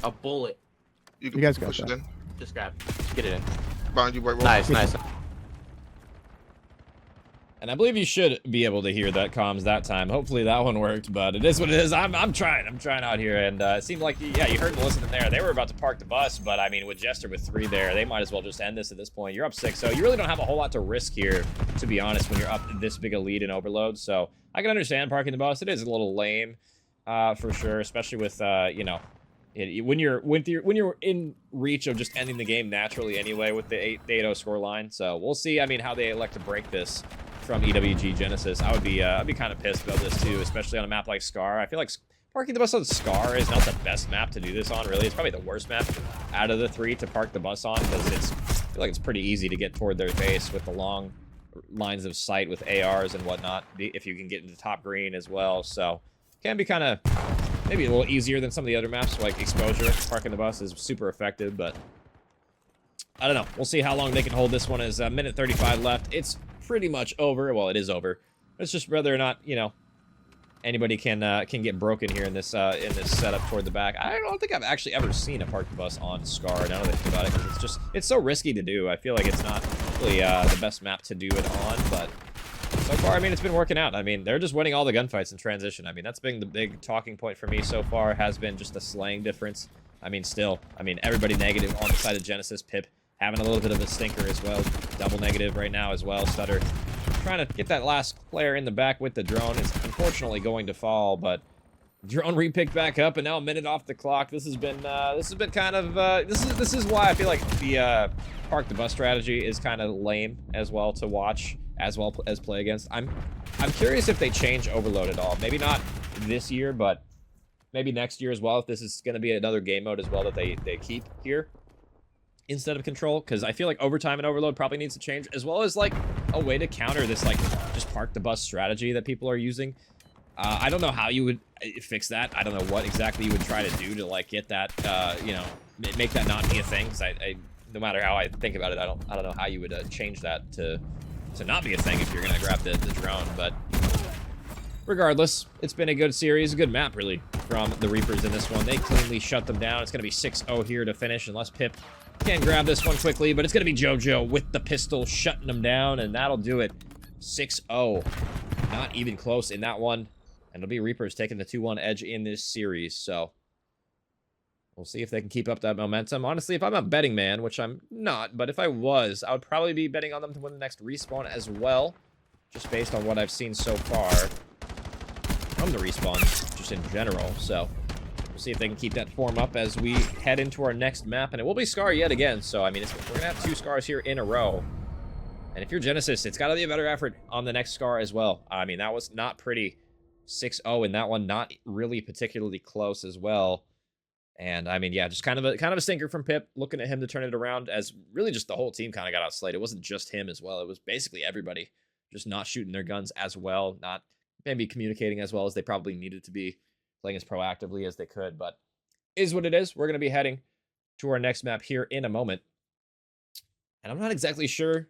A bullet. You guys got push it that. in. Just grab. Just get it in. Behind you, white wall. Nice, nice. And I believe you should be able to hear that comms that time. Hopefully that one worked, but it is what it is. I'm trying out here, and it seemed like, yeah, you heard the listening there. They were about to park the bus, but I mean, with Jester with 3 there, they might as well just end this at this point. You're up 6, so you really don't have a whole lot to risk here, to be honest, when you're up this big a lead in Overload. So I can understand parking the bus. It is a little lame, for sure, especially with, you know, when you're in reach of just ending the game naturally anyway with the 8-0 scoreline. So we'll see. I mean, how they elect to break this from EWG Genesis. I'd be kind of pissed about this too, especially on a map like Scar. I feel like parking the bus on Scar is not the best map to do this on, really. It's probably the worst map out of the 3 to park the bus on, because I feel like it's pretty easy to get toward their base with the long lines of sight with ARs and whatnot, if you can get into top green as well. So can be kind of maybe a little easier than some of the other maps, like Exposure. Parking the bus is super effective, but I don't know. We'll see how long they can hold this one. Is minute 35 left. It's pretty much over. Well, it is over. It's just whether or not, you know, anybody can get broken here in this setup toward the back. I don't think I've actually ever seen a park the bus on Scar. Now that I think about it, because it's so risky to do. I feel like it's not really the best map to do it on, but so far, I mean, it's been working out. I mean, they're just winning all the gunfights in transition. I mean, that's been the big talking point for me so far, has been just the slaying difference. I mean, still, I mean, everybody negative on the side of Genesis. Pip having a little bit of a stinker as well. Double negative right now as well. Stutter trying to get that last player in the back with the drone. It's unfortunately going to fall, but drone repicked back up, and now a minute off the clock. This has been kind of this is why I feel like the park the bus strategy is kind of lame as well to watch, as well as play against. I'm curious if they change overload at all. Maybe not this year, but maybe next year as well, if this is going to be another game mode as well that they keep here instead of control, because I feel like overtime and overload probably needs to change, as well as like a way to counter this like just park the bus strategy that people are using. I don't know how you would fix that. I don't know what exactly you would try to do to like get that you know, make that not be a thing, because I no matter how I think about it, I don't know how you would change that to not be a thing if you're gonna grab the drone. But regardless, it's been a good series, a good map really from the Reapers in this one. They cleanly shut them down. It's gonna be 6-0 here to finish, unless Pip can grab this one quickly, but it's gonna be JoJo with the pistol shutting them down, and that'll do it. 6-0, not even close in that one, and it'll be Reapers taking the 2-1 edge in this series. So we'll see if they can keep up that momentum. Honestly, if I'm a betting man, which I'm not, but if I was, I would probably be betting on them to win the next respawn as well, just based on what I've seen so far from the respawns, just in general. So we'll see if they can keep that form up as we head into our next map, and it will be Scar yet again. So I mean, we're gonna have 2 Scars here in a row, and if you're Genesis, it's got to be a better effort on the next Scar as well. I mean, that was not pretty. 6-0 in that one, not really particularly close as well. And I mean, yeah, just kind of a stinker from Pip. Looking at him to turn it around, as really just the whole team kind of got outslayed. It wasn't just him as well. It was basically everybody just not shooting their guns as well, not maybe communicating as well as they probably needed to be, playing as proactively as they could. But is what it is. We're going to be heading to our next map here in a moment, and I'm not exactly sure.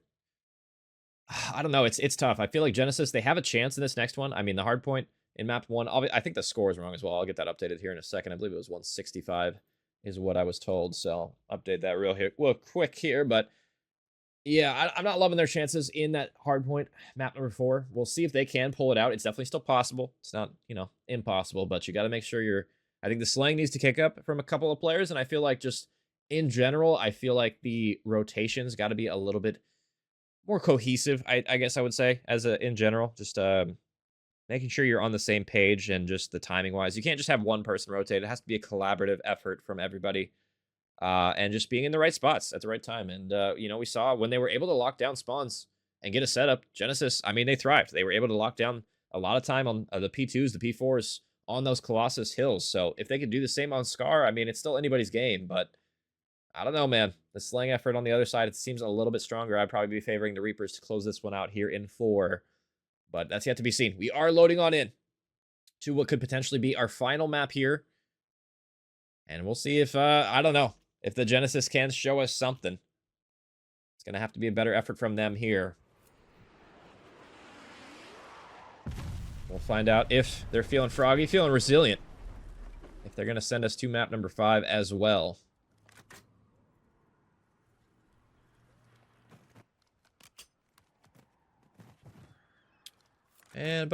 I don't know. It's tough. I feel like Genesis, they have a chance in this next one. I mean, the hard point in map 1, I think the score is wrong as well. I'll get that updated here in a second. I believe it was 165 is what I was told. So update that real quick here. But yeah, I'm not loving their chances in that hard point, map number 4. We'll see if they can pull it out. It's definitely still possible. It's not, you know, impossible, but you got to make sure I think the slang needs to kick up from a couple of players. And I feel like just in general, I feel like the rotations got to be a little bit more cohesive, I guess I would say, in general. Just making sure you're on the same page, and just the timing wise, you can't just have one person rotate. It has to be a collaborative effort from everybody, and just being in the right spots at the right time. And you know, we saw when they were able to lock down spawns and get a setup, Genesis, I mean, they thrived. They were able to lock down a lot of time on the P2s, the P4s on those Colossus hills. So if they could do the same on Scar, I mean, it's still anybody's game. But I don't know, man. The slang effort on the other side, it seems a little bit stronger. I'd probably be favoring the Reapers to close this one out here in 4. But that's yet to be seen. We are loading on in to what could potentially be our final map here. And we'll see if, I don't know, if the Genesis can show us something. It's going to have to be a better effort from them here. We'll find out if they're feeling froggy, feeling resilient. If they're going to send us to map number 5 as well. And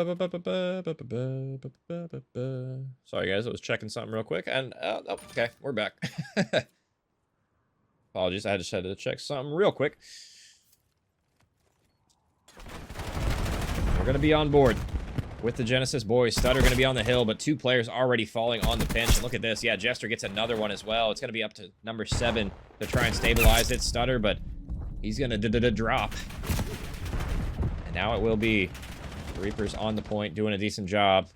sorry guys, I was checking something real quick, and oh, okay, we're back. Apologies, I just had to check something real quick. We're gonna be on board with the Genesis boys. Stutter gonna be on the hill, but 2 players already falling on the pinch. And look at this, yeah, Jester gets another one as well. It's gonna be up to number 7 to try and stabilize it. Stutter, but he's gonna drop. And now it will be Reapers on the point, doing a decent job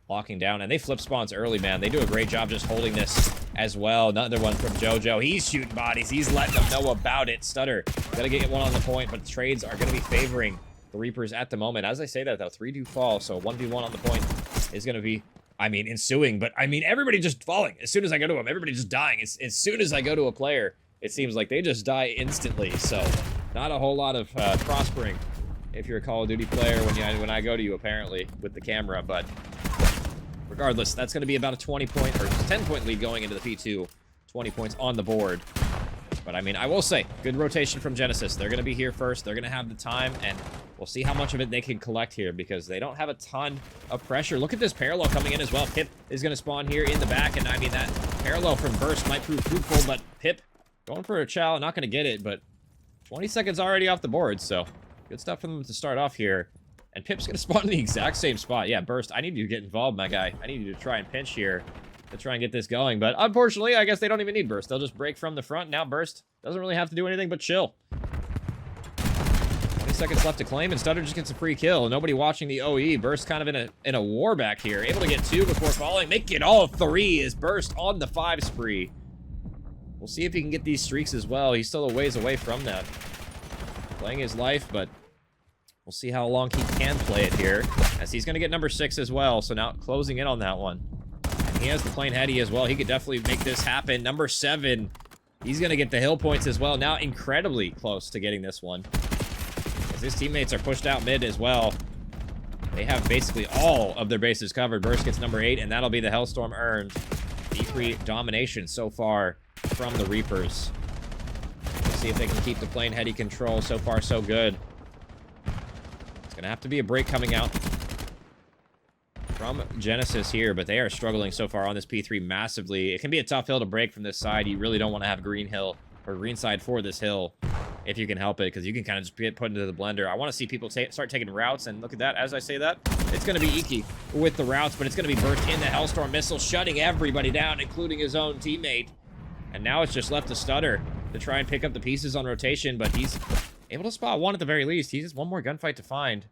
locking down, and they flip spawns early, man. They do a great job just holding this as well. Another one from JoJo. He's shooting bodies. He's letting them know about it. Stutter gotta get one on the point, but the trades are gonna be favoring the Reapers at the moment. As I say that, though, 3 do fall, so 1v1 on the point is gonna be, I mean, ensuing. But I mean, everybody just falling as soon as I go to him. Everybody just dying. As soon as I go to a player, it seems like they just die instantly. So not a whole lot of prospering if you're a Call of Duty player when I go to you, apparently, with the camera. But regardless, that's going to be about a 20-point or 10-point lead going into the P2. 20 points on the board. But I mean, I will say, good rotation from Genesis. They're going to be here first. They're going to have the time, and we'll see how much of it they can collect here because they don't have a ton of pressure. Look at this parallel coming in as well. Pip is going to spawn here in the back, and I mean, that parallel from Burst might prove fruitful, but Pip going for a chow, not going to get it, but 20 seconds already off the board, so good stuff for them to start off here. And Pip's going to spawn in the exact same spot. Yeah, Burst, I need you to get involved, my guy. I need you to try and pinch here to try and get this going. But unfortunately, I guess they don't even need Burst. They'll just break from the front. Now Burst doesn't really have to do anything but chill. 20 seconds left to claim, and Stutter just gets a free kill. Nobody watching the OE. Burst kind of in a war back here. Able to get 2 before falling. Make it all 3 is Burst on the 5 spree. We'll see if he can get these streaks as well. He's still a ways away from that. Playing his life, but we'll see how long he can play it here, as he's going to get number 6 as well. So now closing in on that one. He has the plane heady as well. He could definitely make this happen. Number 7. He's going to get the hill points as well. Now incredibly close to getting this one, as his teammates are pushed out mid as well. They have basically all of their bases covered. Burst gets number 8, and that'll be the Hellstorm earned. E3 domination so far from the Reapers. Let's see if they can keep the plane heady control. So far, so good. It's going to have to be a break coming out from Genesis here, but they are struggling so far on this P3 massively. It can be a tough hill to break from this side. You really don't want to have green hill or green side for this hill if you can help it, because you can kind of just get put into the blender. I want to see people start taking routes, and look at that. As I say that, it's going to be Iki with the routes, but it's going to be Burst in the Hellstorm missile, shutting everybody down, including his own teammate. And now it's just left to Stutter to try and pick up the pieces on rotation, but he's able to spot 1 at the very least. He has 1 more gunfight to find.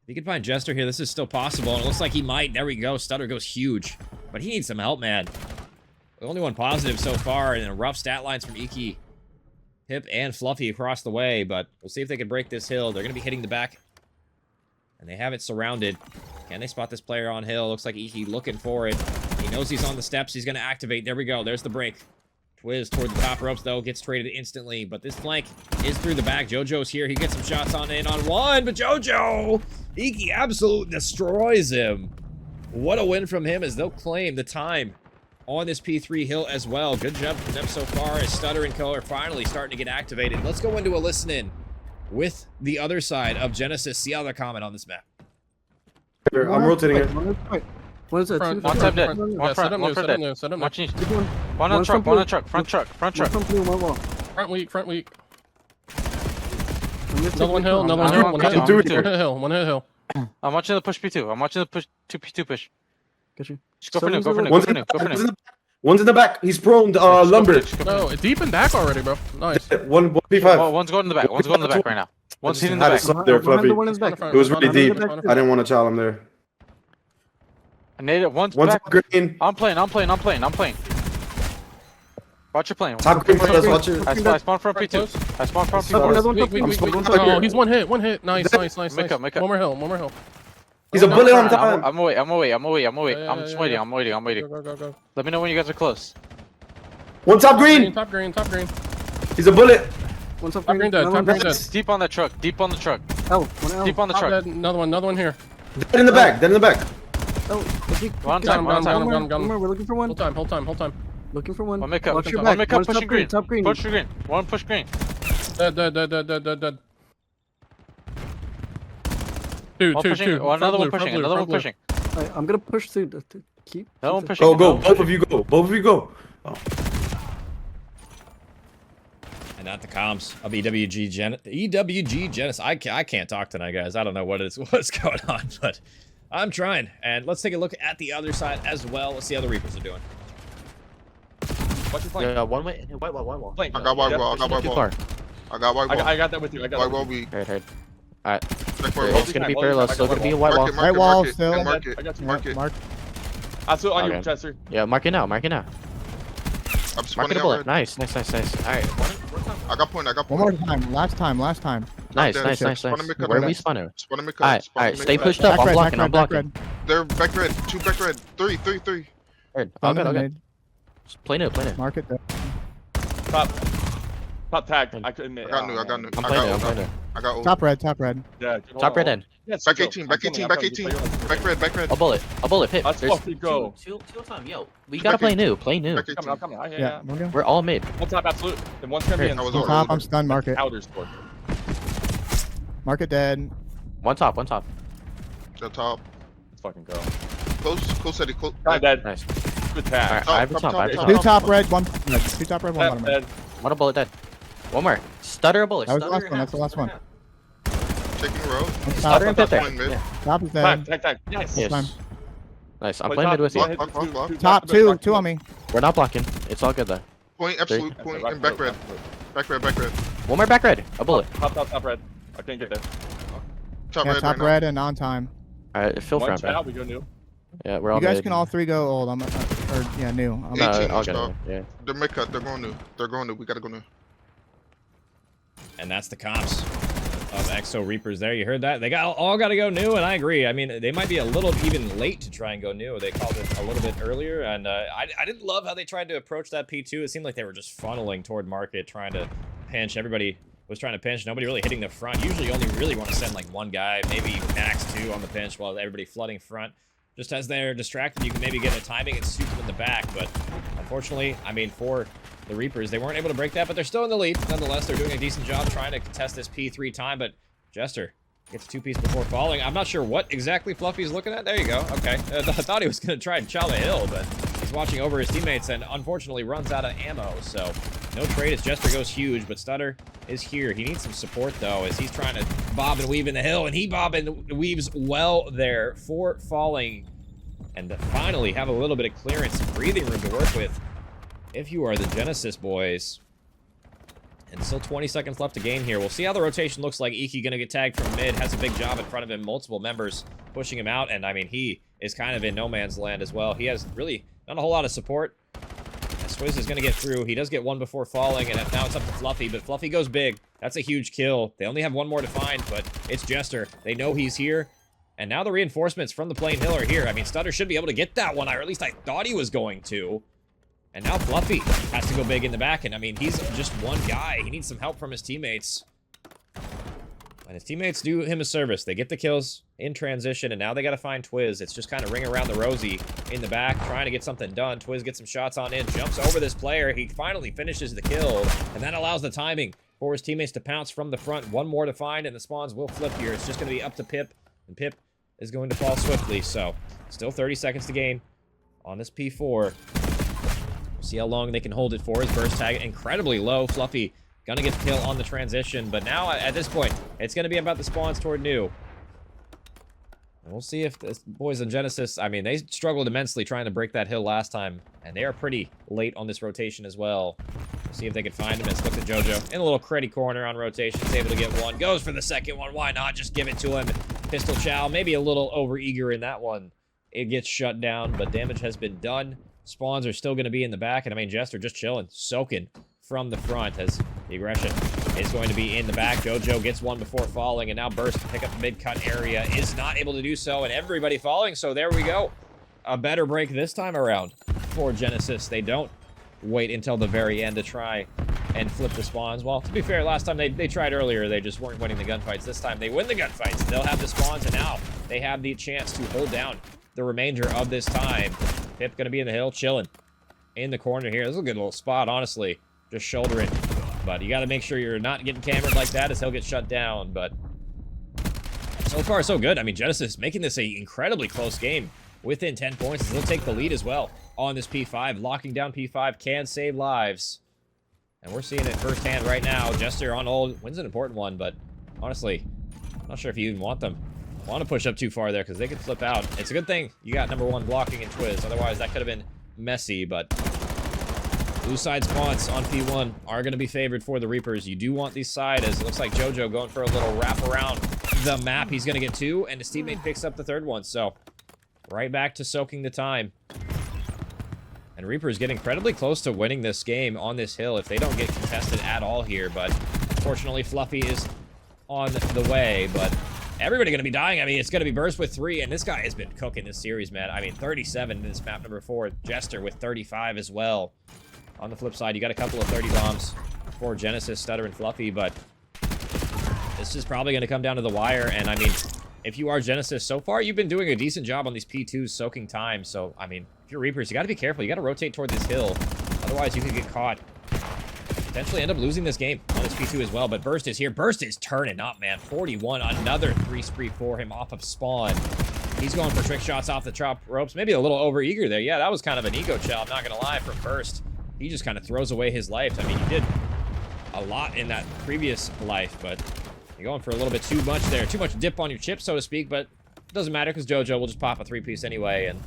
If he can find Jester here, this is still possible, and it looks like he might. There we go. Stutter goes huge, but he needs some help, man. The only one positive so far, and rough stat lines from Iki, Pip, and Fluffy across the way, but we'll see if they can break this hill. They're going to be hitting the back, and they have it surrounded. Can they spot this player on hill? Looks like Iki looking for it. He knows he's on the steps. He's going to activate. There we go. There's the break. Twiz toward the top ropes, though, gets traded instantly, but this flank is through the back. JoJo's here. He gets some shots on in on 1, but JoJo! Iki absolutely destroys him. What a win from him, as they'll claim the time on this P3 hill as well. Good job from them so far, as Stutter and Co are finally starting to get activated. Let's go into a listen-in with the other side of Genesis. See how they comment on this map. I'm rotating it. What is it? One time dead. One front, one front dead. Watching. One on truck, one on truck, front truck, front truck. Front weak, front weak. Another one hill, another one hill, one hill, one hill. I'm watching the push P2. I'm watching the push 2P2 push. Got you. Just go for new, go for new, go for new, go for new. One's in the back. He's prone. Lumber. No, it's deep in back already, bro. Nice. 1P5. One's going in the back. One's going in the back right now. One's hitting the back. There, Fluffy. Back. It was really deep. I didn't want to chow him there. I need it. One's One's back. green. I'm playing. Watch your plane. Top green, fellas. Watch it. I spawned front P2. I spawned front P2. Oh, he's one hit. Nice. Make up. One more hill. He's a bullet on time. I'm away. Yeah, I'm just waiting. I'm waiting. Go. Let me know when you guys are close. One top green. Top green. He's a bullet. One's up Top green dead. Deep on that truck. L. One L. Deep on the truck. Another one here. Dead in the back. Oh, One time. Got him. We're looking for one. Hold time. Looking for one. One make up. Watch your One back. make up. One's Pushing green. Top green. Push green. One push green. Dead. Two. Another one pushing. Alright, I'm gonna push through to keep. Another one pushing. Go. Both of you go. Oh. And not the comms of EWG Genesis. I can't talk tonight, guys. I don't know what's going on, but I'm trying. And let's take a look at the other side as well. Let's see how the Reapers are doing. What's your plan? Yeah, one way. White wall. Plane. I got white wall. I got that with you. I got White that wall with you. weak. Heard. Alright. Check for It's gonna be parallel. Still gonna be a white wall. White wall still. Mark it. I got you. Mark it. Mark. I saw on Okay. you, Chester. Yeah, mark it now. I'm Mark spawning it a out bullet. red. Nice. Alright. I got point. One more time. Last time. Nice. Spawn and Where are we spawning? Spawn and Alright. Stay pushed up. I'm blocking. They're back red. 2 back red. 3. Heard. Found Okay. mid. Just play it. Mark it there. Top tag. I couldn't admit. I got new. I'm playing it. I got ult. Top red. Yeah. Top red end. Yes, Back go. 18, I'm back coming, 18, I'm back coming. 18. Play your- Back red. A bullet. Hit. Let's There's, fucking go. Chill time, yo. we Back gotta play 18. new. Play new. Back I'm 18. coming. Yeah. Yeah, we're good. We're all mid. One top absolute. Then one's gonna be in I was store. on Top, I'm stunned. Market. Outer store. Market dead. One top. The top. Let's fucking go. Close city. Close. Try dead. Nice. Good tag. Alright, I have a top. Two top red, one red. Two top red, one bottom red. Dead. One bullet dead. One more. Stutter a bullet. That was the Stutter last one. That's the last one. Checking road. One Stutter and top, pit there. Playing mid. Yeah. top is Tag. dead. Yes. Yes. Fine. Nice. I'm Play playing top, mid with you. block, Block, block, block. Top, back to mid, two on me. We're not blocking. It's all good though. Point, absolute point, and back red. Back red. One more back red. A bullet. Top red. I can't get there. Top Yeah, red. top right now. red and on time. Alright, fill One front, chat, bro. we go new. Yeah, we're all You guys mid. can all three go old. I'm or yeah, new. I'm Yeah. 18 I'll inch get dog. it. Yeah. They're mid cut. They're going new. We gotta go new. And that's the comps of EXO Reapers there. You heard that? They all got to go new, and I agree. I mean, they might be a little even late to try and go new. They called it a little bit earlier, and I didn't love how they tried to approach that P2. It seemed like they were just funneling toward market, trying to pinch. Everybody was trying to pinch. Nobody really hitting the front. Usually you only really want to send like one guy, maybe max two on the pinch while everybody flooding front. Just as they're distracted, you can maybe get a timing and shoot them in the back, but unfortunately, I mean, for the Reapers, they weren't able to break that, but they're still in the lead. Nonetheless, they're doing a decent job trying to contest this P3 time, but Jester gets a two-piece before falling. I'm not sure what exactly Fluffy's looking at. There you go. Okay. I thought he was going to try and chow the hill, but he's watching over his teammates and unfortunately runs out of ammo, so no trade as Jester goes huge, but Stutter is here. He needs some support, though, as he's trying to bob and weave in the hill, and he bob and weaves well there for falling, and to finally have a little bit of clearance and breathing room to work with if you are the Genesis boys. And still 20 seconds left to gain here. We'll see how the rotation looks like. Iki gonna get tagged from mid, has a big job in front of him, multiple members pushing him out, and I mean, he is kind of in no man's land as well. He has really not a whole lot of support. Swizz is gonna get through. He does get one before falling, and now it's up to Fluffy, but Fluffy goes big. That's a huge kill. They only have one more to find, but it's Jester. They know he's here. And now the reinforcements from the Plain Hill are here. I mean, Stutter should be able to get that one, or at least I thought he was going to. And now Fluffy has to go big in the back, and I mean, he's just one guy. He needs some help from his teammates. And his teammates do him a service. They get the kills in transition, and now they got to find Twiz. It's just kind of ring around the rosy in the back, trying to get something done. Twiz gets some shots on in, jumps over this player. He finally finishes the kill, and that allows the timing for his teammates to pounce from the front. One more to find, and the spawns will flip here. It's just going to be up to Pip, and Pip is going to fall swiftly. So, still 30 seconds to gain on this P4. See how long they can hold it for. His burst tag incredibly low. Fluffy gonna get the kill on the transition, but now at this point, it's gonna be about the spawns toward new. And we'll see if the boys in Genesis, I mean, they struggled immensely trying to break that hill last time, and they are pretty late on this rotation as well. We'll see if they can find him. Let's look at JoJo in a little creddy corner on rotation. He's able to get one. Goes for the second one. Why not? Just give it to him. Pistol chow, maybe a little over eager in that one. It gets shut down, but damage has been done. Spawns are still going to be in the back, and I mean, Jester just chilling, soaking from the front as the aggression is going to be in the back. JoJo gets one before falling, and now Burst to pick up the mid-cut area is not able to do so, and everybody falling, so there we go. A better break this time around for Genesis. They don't wait until the very end to try and flip the spawns. Well, to be fair, last time they tried earlier, they just weren't winning the gunfights. This time they win the gunfights. They'll have the spawns, and now they have the chance to hold down the remainder of this time. Pip gonna be in the hill, chilling in the corner here. This is a good little spot, honestly. Just shouldering. But you gotta make sure you're not getting cambered like that as he'll get shut down. But so far, so good. I mean, Genesis making this a incredibly close game within 10 points. They'll take the lead as well on this P5. Locking down P5 can save lives. And we're seeing it firsthand right now. Jester on hold wins an important one, but honestly, I'm not sure if you even want them. Want to push up too far there because they could flip out. It's a good thing you got number one blocking and Twiz. Otherwise, that could have been messy, but blue side spawns on P1 are going to be favored for the Reapers. You do want these side as it looks like JoJo going for a little wrap around the map. He's going to get two, and his teammate picks up the third one. So, right back to soaking the time. And Reaper's getting incredibly close to winning this game on this hill if they don't get contested at all here. But, fortunately, Fluffy is on the way, but everybody gonna be dying. I mean, it's gonna be Burst with 3, and this guy has been cooking this series, man. I mean, 37 in this map number 4. Jester with 35 as well. On the flip side, you got a couple of 30 bombs for Genesis, Stutter, and Fluffy, but as Burst is probably going to come down to the wire, and I mean, if you are Genesis, so far you've been doing a decent job on these P2s, soaking time. So, I mean, if you're Reaperz, you got to be careful. You got to rotate toward this hill. Otherwise, you could get caught. Potentially end up losing this game on this P2 as well. But Burst is here. Burst is turning up, man. 41. Another 3-spree for him off of spawn. He's going for trick shots off the top ropes. Maybe a little over-eager there. Yeah, that was kind of an ego chill, I'm not going to lie, from Burst. He just kind of throws away his life. I mean, he did a lot in that previous life, but you're going for a little bit too much there. Too much dip on your chip, so to speak, but it doesn't matter because JoJo will just pop a 3-piece anyway. And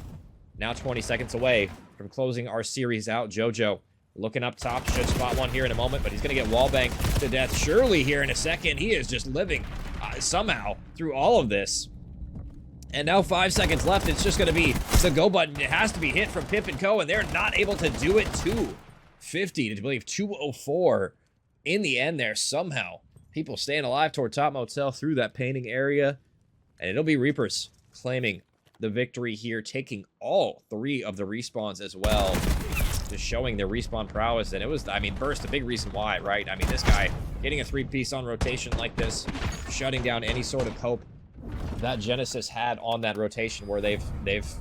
now 20 seconds away from closing our series out. JoJo looking up top, should spot one here in a moment, but he's going to get wallbanged to death surely here in a second. He is just living somehow through all of this. And now 5 seconds left. It's just going to be the go button. It has to be hit from Pip and Co, and they're not able to do it. 250 to believe 204 in the end there somehow. People staying alive toward top motel through that painting area, and it'll be Reaperz claiming the victory here, taking all 3 of the respawns as well, just showing their respawn prowess. And it was, I mean, Burst, a big reason why, right? I mean, this guy getting a 3-piece on rotation like this, shutting down any sort of hope that Genesis had on that rotation, where they've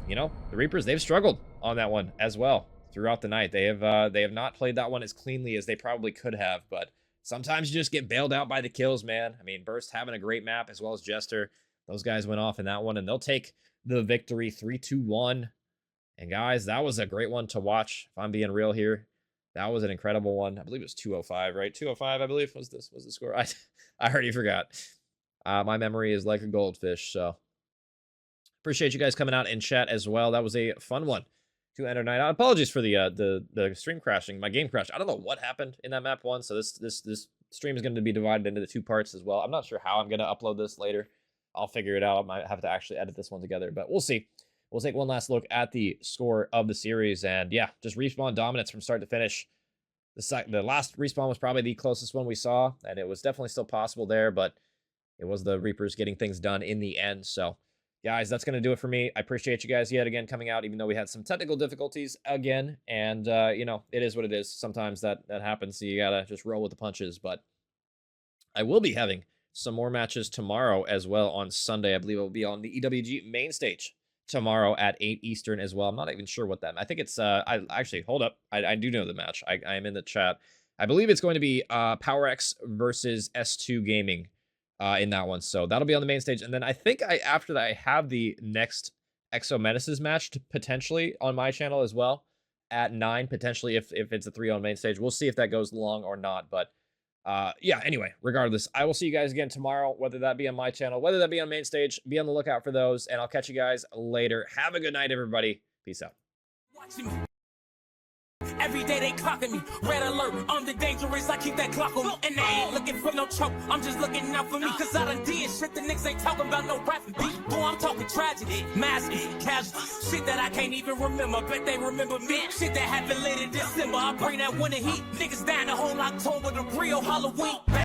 you know, the Reaperz, they've struggled on that one as well throughout the night. They have not played that one as cleanly as they probably could have, but sometimes you just get bailed out by the kills, man. I mean, Burst having a great map, as well as Jester. Those guys went off in that one, and they'll take the victory 3-2-1. And guys, that was a great one to watch, if I'm being real here. That was an incredible one. I believe it was 205, right? 205, I believe, was the score. I already forgot. My memory is like a goldfish, so appreciate you guys coming out in chat as well. That was a fun one to end our night out. Apologies for the stream crashing. My game crashed. I don't know what happened in that map 1, so this stream is going to be divided into the 2 parts as well. I'm not sure how I'm going to upload this later. I'll figure it out. I might have to actually edit this one together, but we'll see. We'll take one last look at the score of the series, and yeah, just respawn dominance from start to finish. The last respawn was probably the closest one we saw, and it was definitely still possible there, but it was the Reaperz getting things done in the end. So, guys, that's going to do it for me. I appreciate you guys yet again coming out, even though we had some technical difficulties again. And, you know, it is what it is. Sometimes that happens, so you got to just roll with the punches. But I will be having some more matches tomorrow as well on Sunday. I believe it will be on the EWG main stage tomorrow at 8 Eastern as well. I'm not even sure what that... I think it's... I actually, hold up. I do know the match. I am in the chat. I believe it's going to be PowerX versus S2 Gaming. In that one, so that'll be on the main stage. And then I think after that I have the next Exo Menaces match potentially on my channel as well at 9, potentially if it's a 3 on main stage. We'll see if that goes long or not, but yeah, anyway, regardless, I will see you guys again tomorrow, whether that be on my channel, whether that be on main stage. Be on the lookout for those, and I'll catch you guys later. Have a good night, everybody. Peace out. Every day they clocking me, red alert, I'm the dangerous, I keep that clock on me. And they ain't looking for no choke, I'm just looking out for me. Cause I done did shit, the niggas ain't talking about no rapping beat. Boy, I'm talking tragedy, massive, casualty. Shit that I can't even remember, bet they remember me. Shit that happened late in December, I bring that winter heat. Niggas down the whole October, the real Halloween.